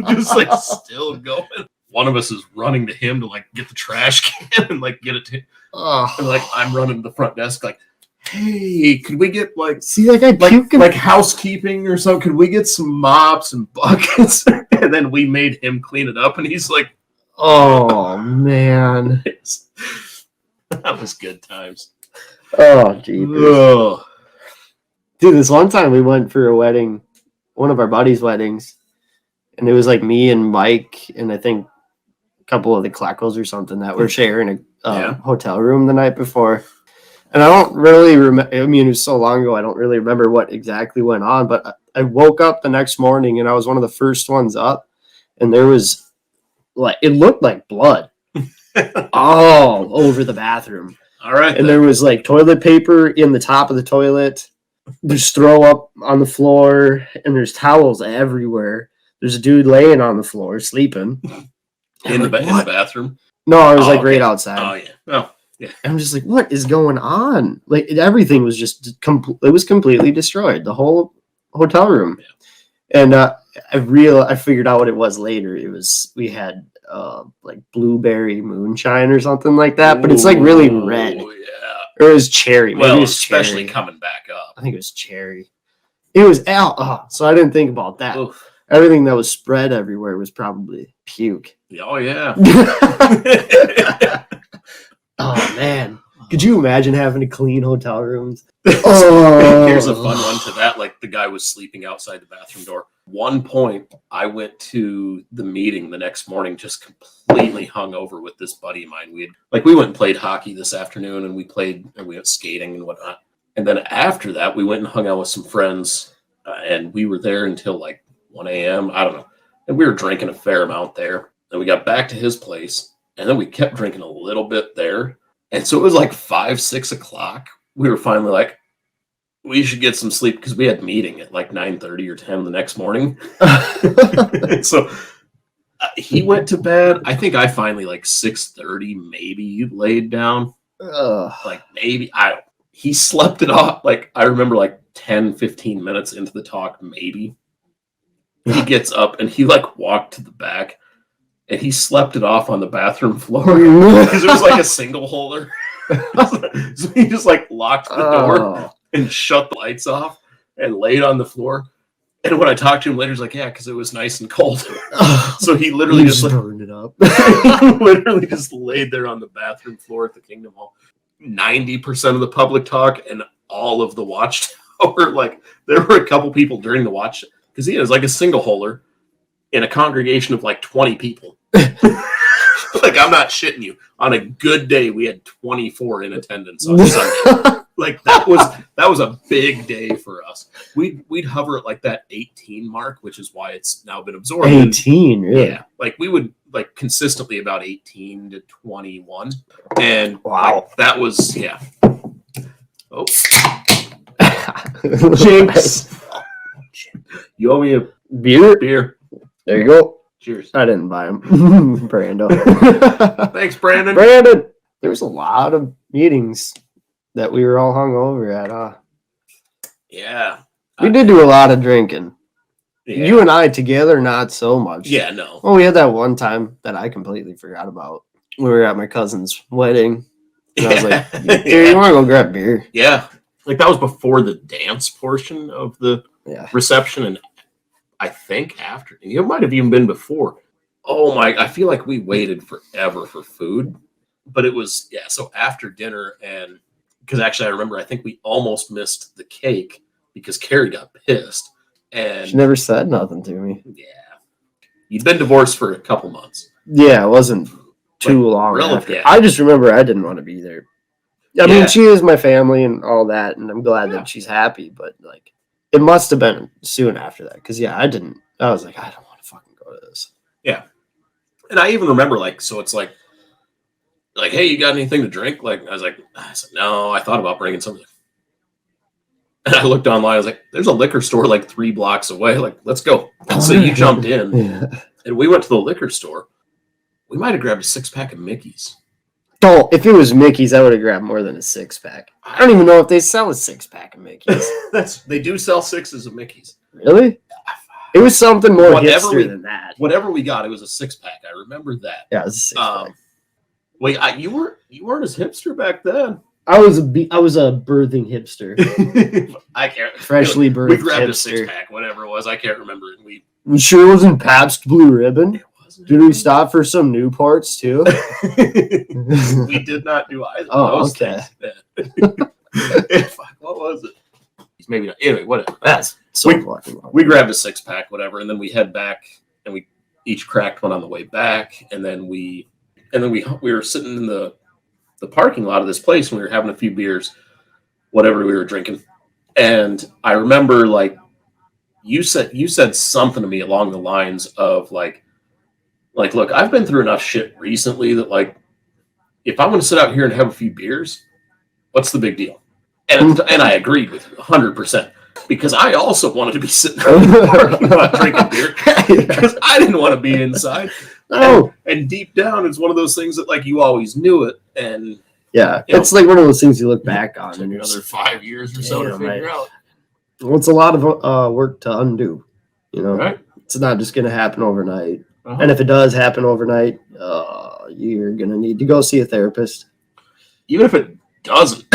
just like still going. One of us is running to him to like get the trash can and like get it to. And like I'm running to the front desk, like, hey, could we get like see like I like housekeeping or something? Could we get some mops and buckets? And then we made him clean it up, and he's like, oh man, that was good times. Oh jeepers. Dude, this one time we went for a wedding, one of our buddies' weddings, and it was like me and Mike and I think a couple of the Kleckles or something that were sharing a hotel room the night before. And I don't really remember. I mean, it was so long ago, I don't really remember what exactly went on. But I woke up the next morning and I was one of the first ones up, and there was like it looked like blood all over the bathroom. All right, and there was like toilet paper in the top of the toilet. There's throw up on the floor, and there's towels everywhere. There's a dude laying on the floor sleeping in the bathroom. No, I was like right outside. Oh yeah. Oh yeah. And I'm just like, what is going on? Like everything was just it was completely destroyed. The whole hotel room. Yeah. And I figured out what it was later. It was we had like blueberry moonshine or something like that, but it's like really red. Yeah. Or it was cherry. Maybe well, it was especially cherry. coming back up. I think it was cherry. It was out. So I didn't think about that. Oof. Everything that was spread everywhere was probably puke. Oh yeah. Oh man. Could you imagine having to clean hotel rooms? Here's a fun one to that. Like the guy was sleeping outside the bathroom door. One point, I went to the meeting the next morning just completely hungover with this buddy of mine. We went and played hockey this afternoon, and we went skating and whatnot. And then after that, we went and hung out with some friends, and we were there until like 1 a.m. I don't know. And we were drinking a fair amount there. And we got back to his place, and then we kept drinking a little bit there. And so it was like 5, 6 o'clock. We were finally like, we should get some sleep because we had meeting at like 9:30 or 10 the next morning. So he went to bed. I think I finally like 6:30 maybe laid down. Like maybe he slept it off. Like I remember like 10, 15 minutes into the talk, maybe. He gets up and he like walked to the back and he slept it off on the bathroom floor because it was like a single holder. So he just like locked the door and shut the lights off and laid on the floor. And when I talked to him later, he's like, yeah, because it was nice and cold. So he literally just burned it up. literally just laid there on the bathroom floor at the Kingdom Hall. 90% of the public talk and all of the watchtower. Like there were a couple people during the watch because he was like a single holder in a congregation of like 20 people. Like I'm not shitting you. On a good day, we had 24 in attendance on Sunday. Like that was a big day for us. We'd hover at like that 18 mark, which is why it's now been absorbed. 18, really? Yeah. Like we would like consistently about 18 to 21. And wow. Like, that was Oh. Jinx. You owe me a beer. There you go. Cheers. I didn't buy them. Brando. Thanks, Brandon. There was a lot of meetings that we were all hung over at. Yeah. We did do a lot of drinking. Yeah. You and I together, not so much. Yeah, no. Well, we had that one time that I completely forgot about. We were at my cousin's wedding. And I was like, here, you want to go grab beer? Yeah. Like that was before the dance portion of the reception. And I think after. It might have even been before. Oh my, I feel like we waited forever for food. But it was, so after dinner and because actually I remember I think we almost missed the cake because Carrie got pissed. And she never said nothing to me. Yeah. You'd been divorced for a couple months. Yeah, it wasn't too long after. Yeah. I just remember I didn't want to be there. I mean, she is my family and all that, and I'm glad that she's happy, but like it must have been soon after that. Because I was like, I don't want to fucking go to this. Yeah. And I even remember so it's like, hey, you got anything to drink? I said, no, I thought about bringing something. And I looked online. I was like, there's a liquor store 3 blocks away. Like, let's go. So you jumped in and we went to the liquor store. We might have grabbed a 6-pack of Mickey's. Oh, if it was Mickey's, I would have grabbed more than a 6-pack. I don't even know if they sell a 6-pack of Mickey's. They do sell 6s of Mickey's. Really? It was something more Whatever hipster than that. Whatever we got, it was a 6-pack. I remember that. Yeah, it was a 6-pack. Wait, you weren't as hipster back then. I was a birthing hipster. I can't. Freshly birthed We grabbed hipster. a 6-pack, whatever it was. I can't remember it. You sure it wasn't Pabst Blue Ribbon? It wasn't. Did we stop for some Newports too? We did not do either. Oh, of those okay. things. Fuck, what was it? Maybe not. Anyway, whatever. That's so fucking long. We grabbed a 6-pack, whatever, and then we head back, and we each cracked one on the way back, and then we were sitting in the parking lot of this place, and we were having a few beers, whatever we were drinking, and I remember like you said something to me along the lines of like look, I've been through enough shit recently that like if I want to sit out here and have a few beers, what's the big deal? And I agreed with you 100%. Because I also wanted to be sitting in the parking lot drinking beer because I didn't want to be inside. Oh, and deep down, it's one of those things that like you always knew it, and yeah, it's like one of those things you look back on and another 5 years or so to figure out. Well, it's a lot of work to undo. You know, Right? It's not just going to happen overnight. And if it does happen overnight, you're going to need to go see a therapist. Even if it doesn't.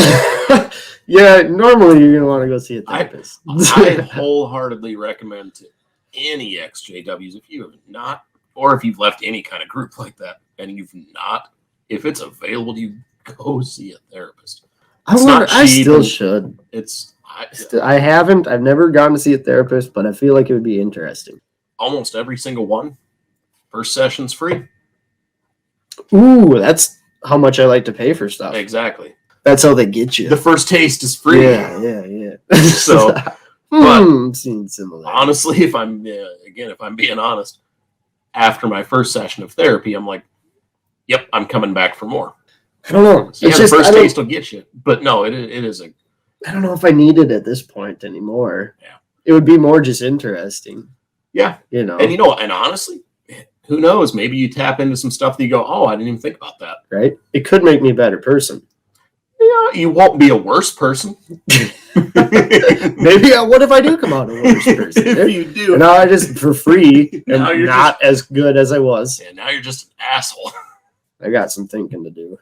Yeah, normally you're going to want to go see a therapist. I wholeheartedly recommend to any XJWs, if you have not, or if you've left any kind of group like that and you've not, if it's available to you, go see a therapist. I still should. I haven't. I've never gone to see a therapist, but I feel like it would be interesting. Almost every single one. First session's free. Ooh, that's how much I like to pay for stuff. Exactly. That's how they get you. The first taste is free. Yeah. So, but seen similar. honestly, if I'm being honest, after my first session of therapy, I'm like, yep, I'm coming back for more. I don't know. So, yeah, the first taste will get you, but no, it is a. I don't know if I need it at this point anymore. Yeah, it would be more just interesting. Yeah, you know, and honestly, who knows? Maybe you tap into some stuff that you go, oh, I didn't even think about that. Right? It could make me a better person. Yeah, you won't be a worse person. Maybe what if I do come out a worse person? If you do, and now I just for free and not as good as I was. Yeah, now you're just an asshole. I got some thinking to do.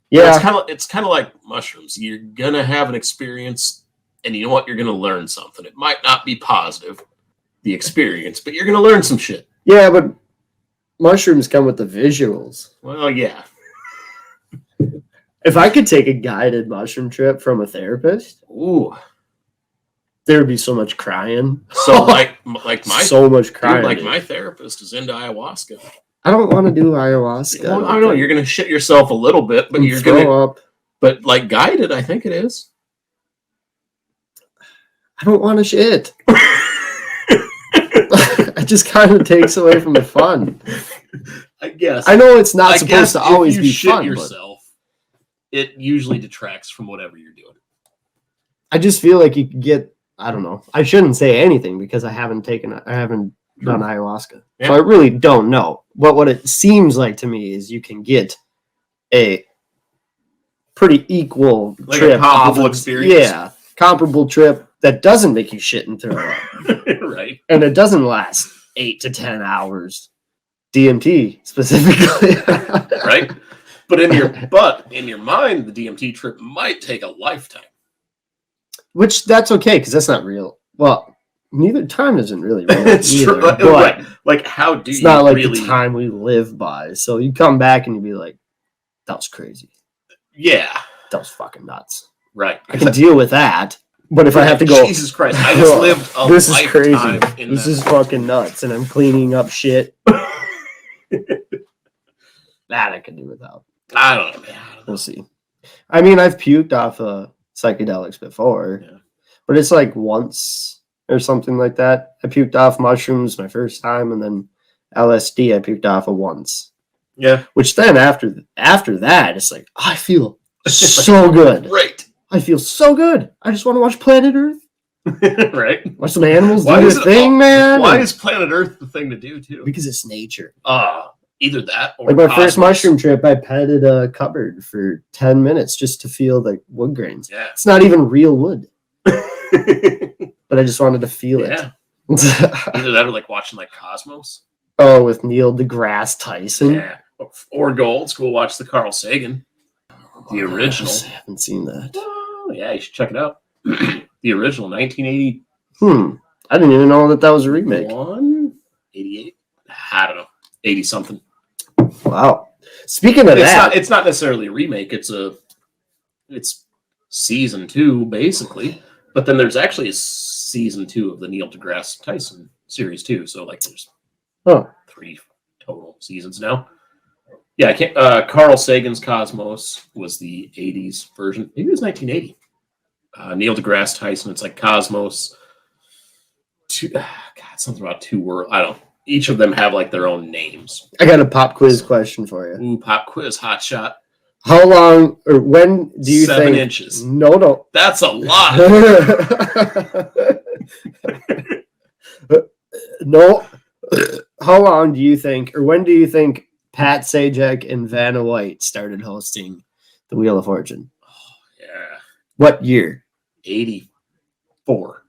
Yeah, it's kind of like mushrooms. You're gonna have an experience, and you know what? You're gonna learn something. It might not be positive, the experience, but you're gonna learn some shit. Yeah, but mushrooms come with the visuals. Well, yeah. If I could take a guided mushroom trip from a therapist, ooh, there would be so much crying. So like my so much crying. Dude, my therapist is into ayahuasca. I don't want to do ayahuasca. Well, I don't know. You're gonna shit yourself a little bit, but you're gonna throw up. But like guided, I think it is. I don't want to shit. It just kind of takes away from the fun. I guess. I know it's not supposed to always be shit fun. Yourself, it usually detracts from whatever you're doing. I just feel like you could get. I don't know. I shouldn't say anything because I haven't done ayahuasca, yeah. So I really don't know. But what it seems like to me is you can get a pretty equal like trip, a comparable experience. Yeah, comparable trip that doesn't make you shit and throw up. Right. And it doesn't last 8 to 10 hours. DMT specifically. Right. But in your mind, the DMT trip might take a lifetime. Which that's okay, because that's not real. Well, neither time isn't really real. It's either, true. but right. Like how do it's you not like really the time we live by. So you come back and you be like, that was crazy. Yeah. That was fucking nuts. Right. I can deal with that. But if I have to go, Jesus Christ, I just lived a this is lifetime. Crazy. This is fucking nuts, and I'm cleaning up shit. That I can do without. I don't know, man. We'll see. I mean, I've puked off psychedelics before, but it's like once or something like that. I puked off mushrooms my first time, and then LSD I puked off once. Yeah. Which then after that, it's like I feel so good. Right. I feel so good. I just want to watch Planet Earth. Right. Watch some animals do their thing, man. Why is Planet Earth the thing to do too? Because it's nature. Ah. Either that or Like my Cosmos. first mushroom trip, I petted a cupboard for 10 minutes just to feel the wood grains. Yeah. It's not even real wood, but I just wanted to feel it. Yeah. Either that or like watching like Cosmos. Oh, with Neil deGrasse Tyson. Yeah. Or go old school, watch the Carl Sagan. The original. I haven't seen that. Oh, yeah, you should check it out. The original, 1980. I didn't even know that was a remake. 88? I don't know. 80 something. Wow. Speaking of that, it's not necessarily a remake. It's season 2 basically, but then there's actually a season 2 of the Neil deGrasse Tyson series too. So like there's 3 total seasons now. Yeah, I can't. Carl Sagan's Cosmos was the 80s version. Maybe it was 1980. Neil deGrasse Tyson. It's like Cosmos. Something about 2 worlds. I don't know. Each of them have like their own names. I got a pop quiz question for you. Ooh, pop quiz, hot shot. How long or when do you 7 think? inches. No. That's a lot. No. How long do you think, or when do you think Pat Sajak and Vanna White started hosting the Wheel of Fortune? Oh, yeah. What year? 84.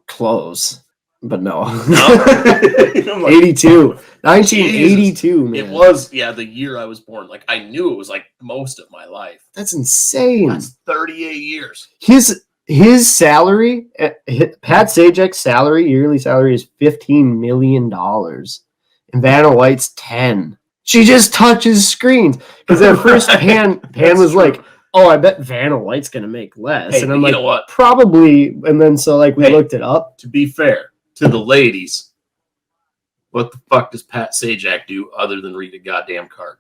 Close, but no. No? 82. 1982, man. It was, the year I was born. Like, I knew it was like most of my life. That's insane. That's 38 years. His salary, Pat Sajak's yearly salary is $15 million. And Vanna White's 10. She just touches screens. Because at first Pan was true. Like, oh, I bet Vanna White's going to make less. Hey, and I'm you like, know what? Probably. And then so like we looked it up. To be fair to the ladies, what the fuck does Pat Sajak do other than read a goddamn card?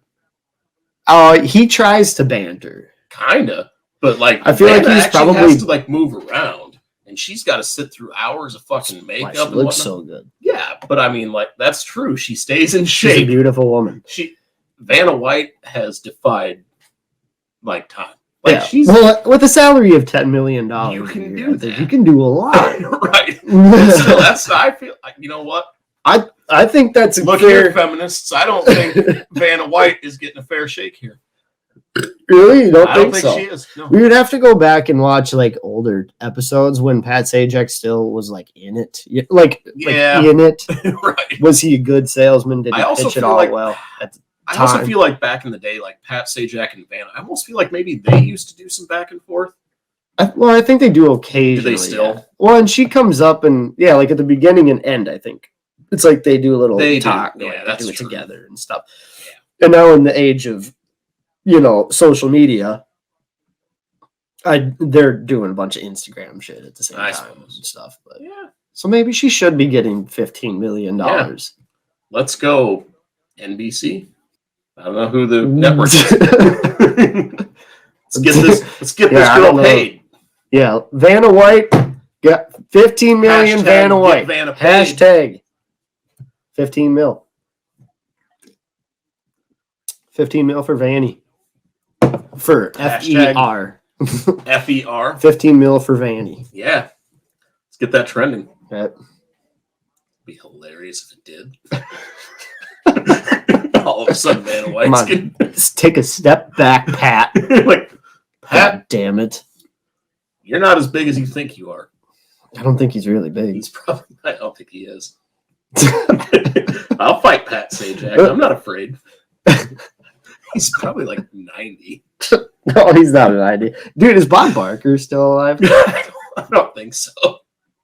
He tries to banter. Kinda. But like, I feel like he's probably has to like move around, and she's got to sit through hours of fucking makeup. She looks so good. Yeah, but I mean, like that's true. She stays in She's shape. a beautiful woman. Vanna White has defied like time. Like she's with a salary of $10 million. You can do that. You can do a lot, right? So that's I feel like you know what. I think that's look here, feminists. I don't think Vanna White is getting a fair shake here. Really? You don't I think don't so? think she is. No. We would have to go back and watch like older episodes when Pat Sajak still was like in it. Like in it. Right. Was he a good salesman? Did he pitch it all well at the time? I also feel like back in the day, like Pat Sajak and Vanna, I almost feel like maybe they used to do some back and forth. I think they do occasionally. Do they still? Yeah. Well, and she comes up and like at the beginning and end, I think. It's like they do a little talk. Yeah, they do it true. together and stuff. Yeah. And now in the age of social media, they're doing a bunch of Instagram shit at the same time and stuff. But so maybe she should be getting $15 million. Yeah. Let's go, NBC. I don't know who the network is. Let's get this girl paid. Yeah, Vanna White got 15 million. Vanna White. Hashtag 15 mil. 15 mil for Vanny. For FER. FER. 15 mil for Vanny. Yeah. Let's get that trending. Yep. It'd be hilarious if it did. All of a sudden, Vanna White's getting... Let's take a step back, Pat. Like, Pat, God damn it. You're not as big as you think you are. I don't think he's really big. I don't think he is. I'll fight Pat Sajak. I'm not afraid. He's probably like 90. No, he's not 90. Dude, is Bob Barker still alive? I don't think so.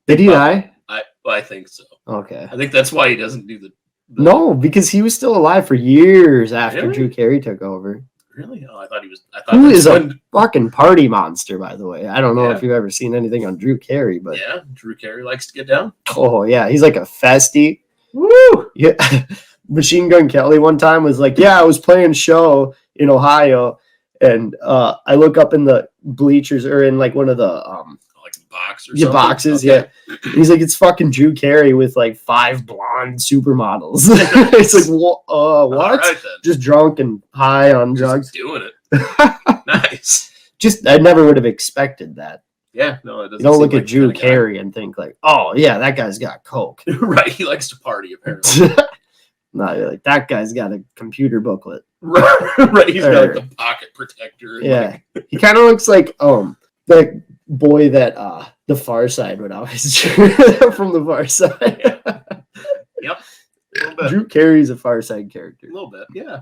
Did he die? I think so. Okay. I think that's why he doesn't do the... No, because he was still alive for years after Drew Carey took over. Really? Oh, I thought he was... Who is a fucking party monster, by the way. I don't know if you've ever seen anything on Drew Carey, but... Yeah, Drew Carey likes to get down. Oh, yeah. He's like a festy. Woo! Yeah. Machine Gun Kelly one time was like, I was playing a show in Ohio, and I look up in the bleachers or in like one of the like box or something. Boxes, okay. He's like, it's fucking Drew Carey with like 5 blonde supermodels. It's like, what? Right, just drunk and high on drugs. Doing it. Nice. Just I never would have expected that. Yeah, no, it doesn't. You don't look at Drew Carey and think like, oh yeah, that guy's got coke. Right, he likes to party apparently. No, you're like, that guy's got a computer booklet. Right, he's got like the pocket protector. And Yeah, he kind of looks like that boy that the Far Side would always from the Far Side. Yep. Drew Carey's a Far Side character. A little bit, yeah.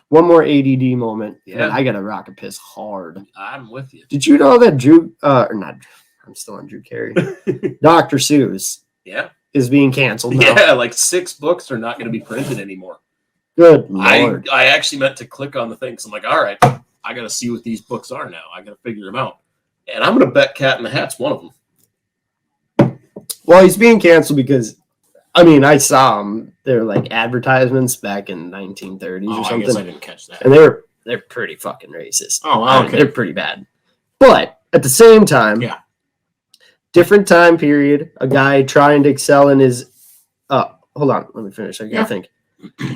One more ADD moment. Yeah. And I got to rock a piss hard. I'm with you. Did you know that Drew, or not, I'm still on Drew Carey. Dr. Seuss is being canceled now. Yeah, like 6 books are not going to be printed anymore. Good Lord. I actually meant to click on the thing because I'm like, all right, I got to see what these books are now. I got to figure them out. And I'm going to bet Cat in the Hat's one of them. Well, he's being canceled because, I mean, I saw them. They're like advertisements back in 1930s or something. I guess I didn't catch that. And they're pretty fucking racist. Oh, okay. They're pretty bad. But at the same time, different time period, a guy trying to excel in his hold on, let me finish. I think.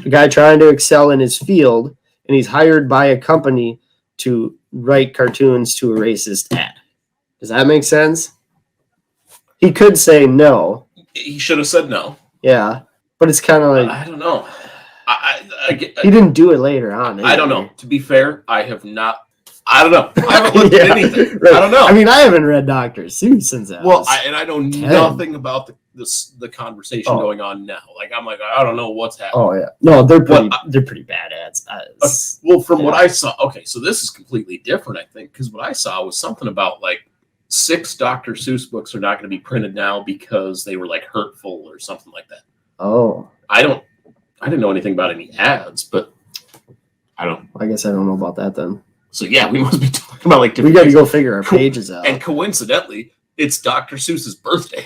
A guy trying to excel in his field, and he's hired by a company to write cartoons to a racist ad. Does that make sense? He could say no. He should have said no. Yeah, but it's kind of like I don't know. He didn't do it later on. I don't know. To be fair, I have not. I don't know. I haven't looked at anything. Right. I don't know. I mean, I haven't read Dr. Seuss since that. Well, I know nothing about the conversation going on now. Like I'm like, I don't know what's happening. Oh yeah, no, they're pretty bad ads. Well, from what I saw, okay, so this is completely different, I think, because what I saw was something about like 6 Dr. Seuss books are not going to be printed now because they were like hurtful or something like that. Oh, I didn't know anything about any ads, but I guess I don't know about that then. So yeah, we must be talking about like we got to go figure our pages out. And coincidentally, it's Dr. Seuss's birthday.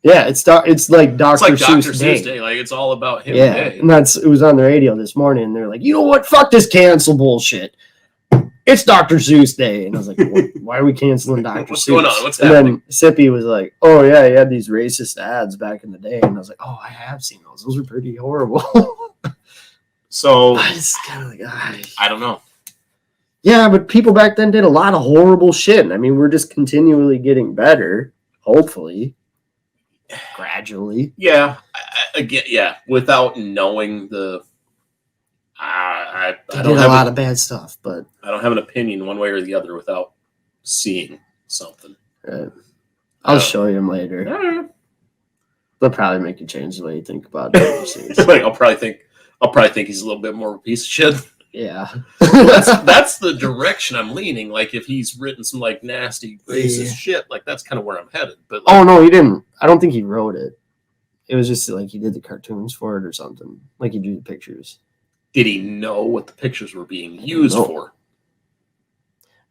Yeah, it's like Dr. Seuss Day. Like it's all about him. Yeah, Day. and it was on the radio this morning. And they're like, you know what? Fuck this cancel bullshit. It's Dr. Seuss Day, and I was like, why are we canceling Dr. What's Seuss? going on? What's happening? Then Sippy was like, oh yeah, he had these racist ads back in the day, and I was like, oh, I have seen those. Those are pretty horrible. So I just kind of like, I don't know. Yeah, but people back then did a lot of horrible shit. I mean, we're just continually getting better, hopefully, gradually. Yeah, again, without knowing the, I don't have a lot of bad stuff, but I don't have an opinion one way or the other without seeing something. Right. I'll show you them later. They'll probably make you change the way you think about it. Like, I'll probably think he's a little bit more of a piece of shit. Yeah. that's the direction I'm leaning. Like if he's written some like nasty racist shit, like that's kind of where I'm headed. But like, oh no, he didn't. I don't think he wrote it. It was just like he did the cartoons for it or something. Like he drew the pictures. Did he know what the pictures were being used for?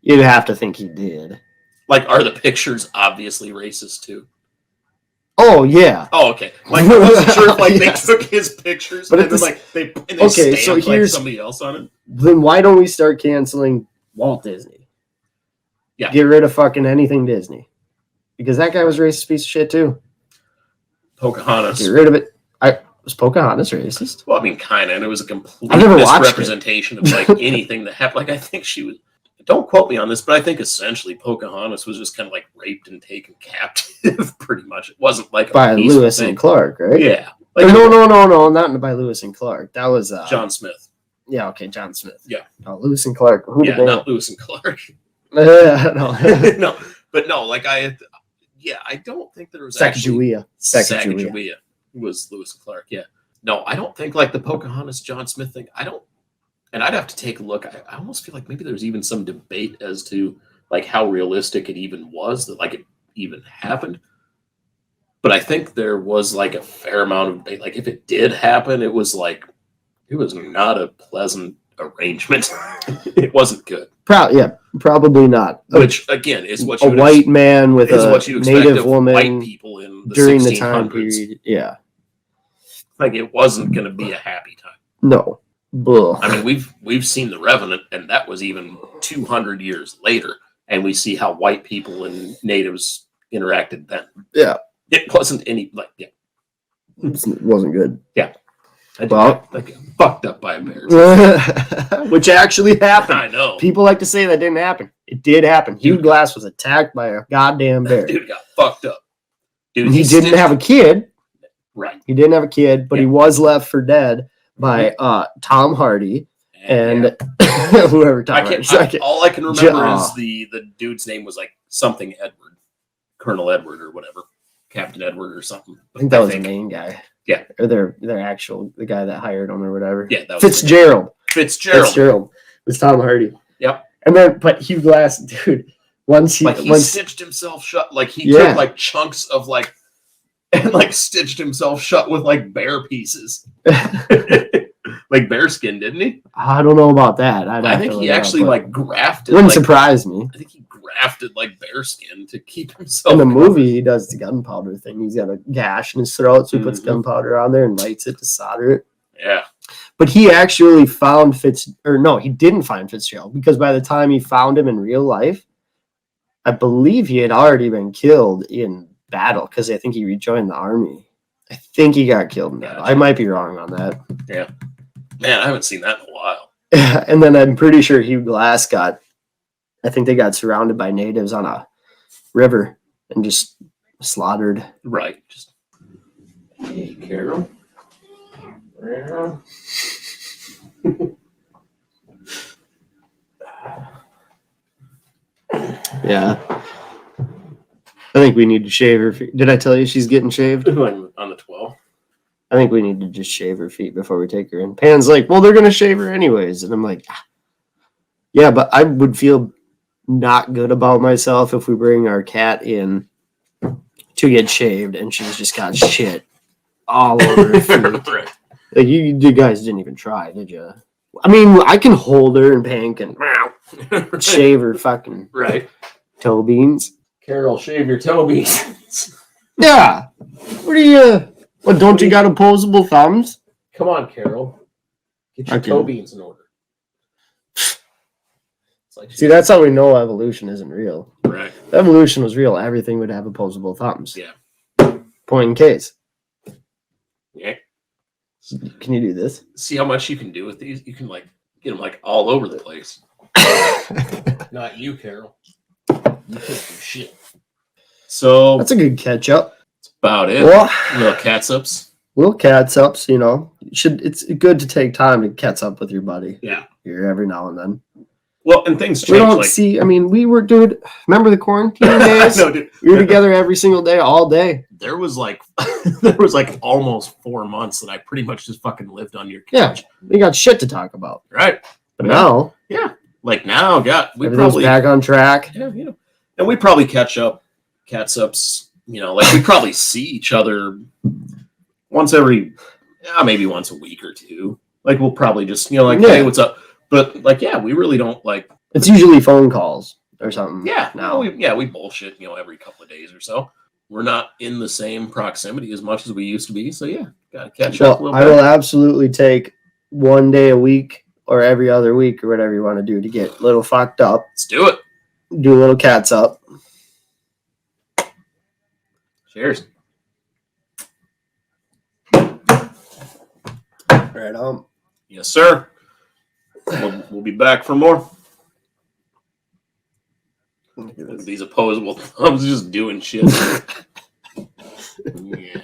You'd have to think he did. Like, are the pictures obviously racist too? Oh yeah. Oh okay. Like I wasn't sure if like they took his pictures, but it's like they so here's like somebody else on it. Then why don't we start canceling Walt Disney? Yeah. Get rid of fucking anything Disney, because that guy was a racist piece of shit too. Pocahontas. Get rid of it. Was Pocahontas racist? Well, I mean, kind of, and it was a complete misrepresentation of like anything that happened. Like I think she was. Don't quote me on this, but I think essentially Pocahontas was just kind of like raped and taken captive, pretty much. It wasn't like by Lewis and Clark, right? Yeah. Like, no, not by Lewis and Clark. That was John Smith. Yeah, okay, John Smith. Yeah. No, Lewis and Clark. Not Lewis and Clark. No. No, but no, like I don't think there was Sacagawea. Sacagawea was Lewis and Clark. Yeah. No, I don't think like the Pocahontas John Smith thing. And I'd have to take a look. I almost feel like maybe there's even some debate as to like how realistic it even was that like it even happened. But I think there was like a fair amount of debate. Like if it did happen, it was not a pleasant arrangement. It wasn't good. Probably not. Which again is what a white man with a native woman white people in the during the time period. Yeah, like it wasn't going to be a happy time. No. Bull. I mean, we've seen The Revenant, and that was even 200 years later, and we see how white people and natives interacted then. Yeah, it wasn't any it wasn't good. Yeah, I got fucked up by a bear, which actually happened. I know. People like to say that didn't happen. It did happen. Hugh Glass was attacked by a goddamn bear. Dude got fucked up. Dude, he didn't have a kid. Right. He didn't have a kid, but he was left for dead by Tom Hardy and whoever Tom Hardy. All I can remember is the dude's name was like something Edward, Colonel Edward or whatever, Captain Edward or something. I think that was the main guy. Yeah, or their actual the guy that hired him or whatever. Yeah, that was Fitzgerald. Fitzgerald was Tom Hardy. Yep. And then, but Hugh Glass, dude, once he stitched himself shut, like he took like chunks of like and like stitched himself shut with like bear pieces, like bear skin, didn't he? I don't know about that. I think he actually like grafted. Wouldn't surprise me. I think he grafted like bear skin to keep himself. In the movie, he does the gunpowder thing. He's got a gash in his throat, so he puts gunpowder on there and lights it to solder it. Yeah. But he actually found he didn't find Fitzgerald, because by the time he found him in real life, I believe he had already been killed in battle, because I think he rejoined the army. I think he got killed in battle. I might be wrong on that. Yeah. Man, I haven't seen that in a while. And then I'm pretty sure Hugh Glass I think they got surrounded by natives on a river and just slaughtered. Right. Just, hey, Carol. Yeah. I think we need to shave her feet. Did I tell you she's getting shaved? On the 12th. I think we need to just shave her feet before we take her in. Pan's like, well, they're going to shave her anyways. And I'm like, yeah, but I would feel not good about myself if we bring our cat in to get shaved and she's just got shit all over her feet. Right. Like you guys didn't even try, did you? I mean, I can hold her and Pan can shave her fucking toe beans. Carol, shave your toe beans. Yeah. What are you? What, don't you got opposable thumbs? Come on, Carol. Get your toe beans in order. Like see, that's how we know evolution isn't real. Right. If evolution was real, everything would have opposable thumbs. Yeah. Point in case. Yeah. Can you do this? See how much you can do with these? You can like get them like all over the place. Not you, Carol. You can't do shit. So that's a good catch up. That's about it. Well, Lil Catsups. Lil Catsups, you know. It's good to take time to catch up with your buddy. Yeah. Here every now and then. Well, and things change. We don't see. I mean, we were, dude. Remember the quarantine days? No, dude. We were together every single day, all day. There was like almost 4 months that I pretty much just fucking lived on your couch. Yeah, we got shit to talk about. Right. But now, like now, we everything's probably back on track. Yeah, you know, and we probably catch up, catsups. You know, like we probably see each other once every, maybe once a week or two. Like we'll probably just, hey, what's up? But like, we really don't like. It's usually phone calls or something. Yeah. Now we bullshit. Every couple of days or so. We're not in the same proximity as much as we used to be. So gotta catch up a little bit. I will absolutely take one day a week or every other week or whatever you want to do to get a little fucked up. Let's do it. Do a little cats up. Cheers. Right on. Yes, sir. We'll be back for more. Look at these opposable thumbs just doing shit. Yeah.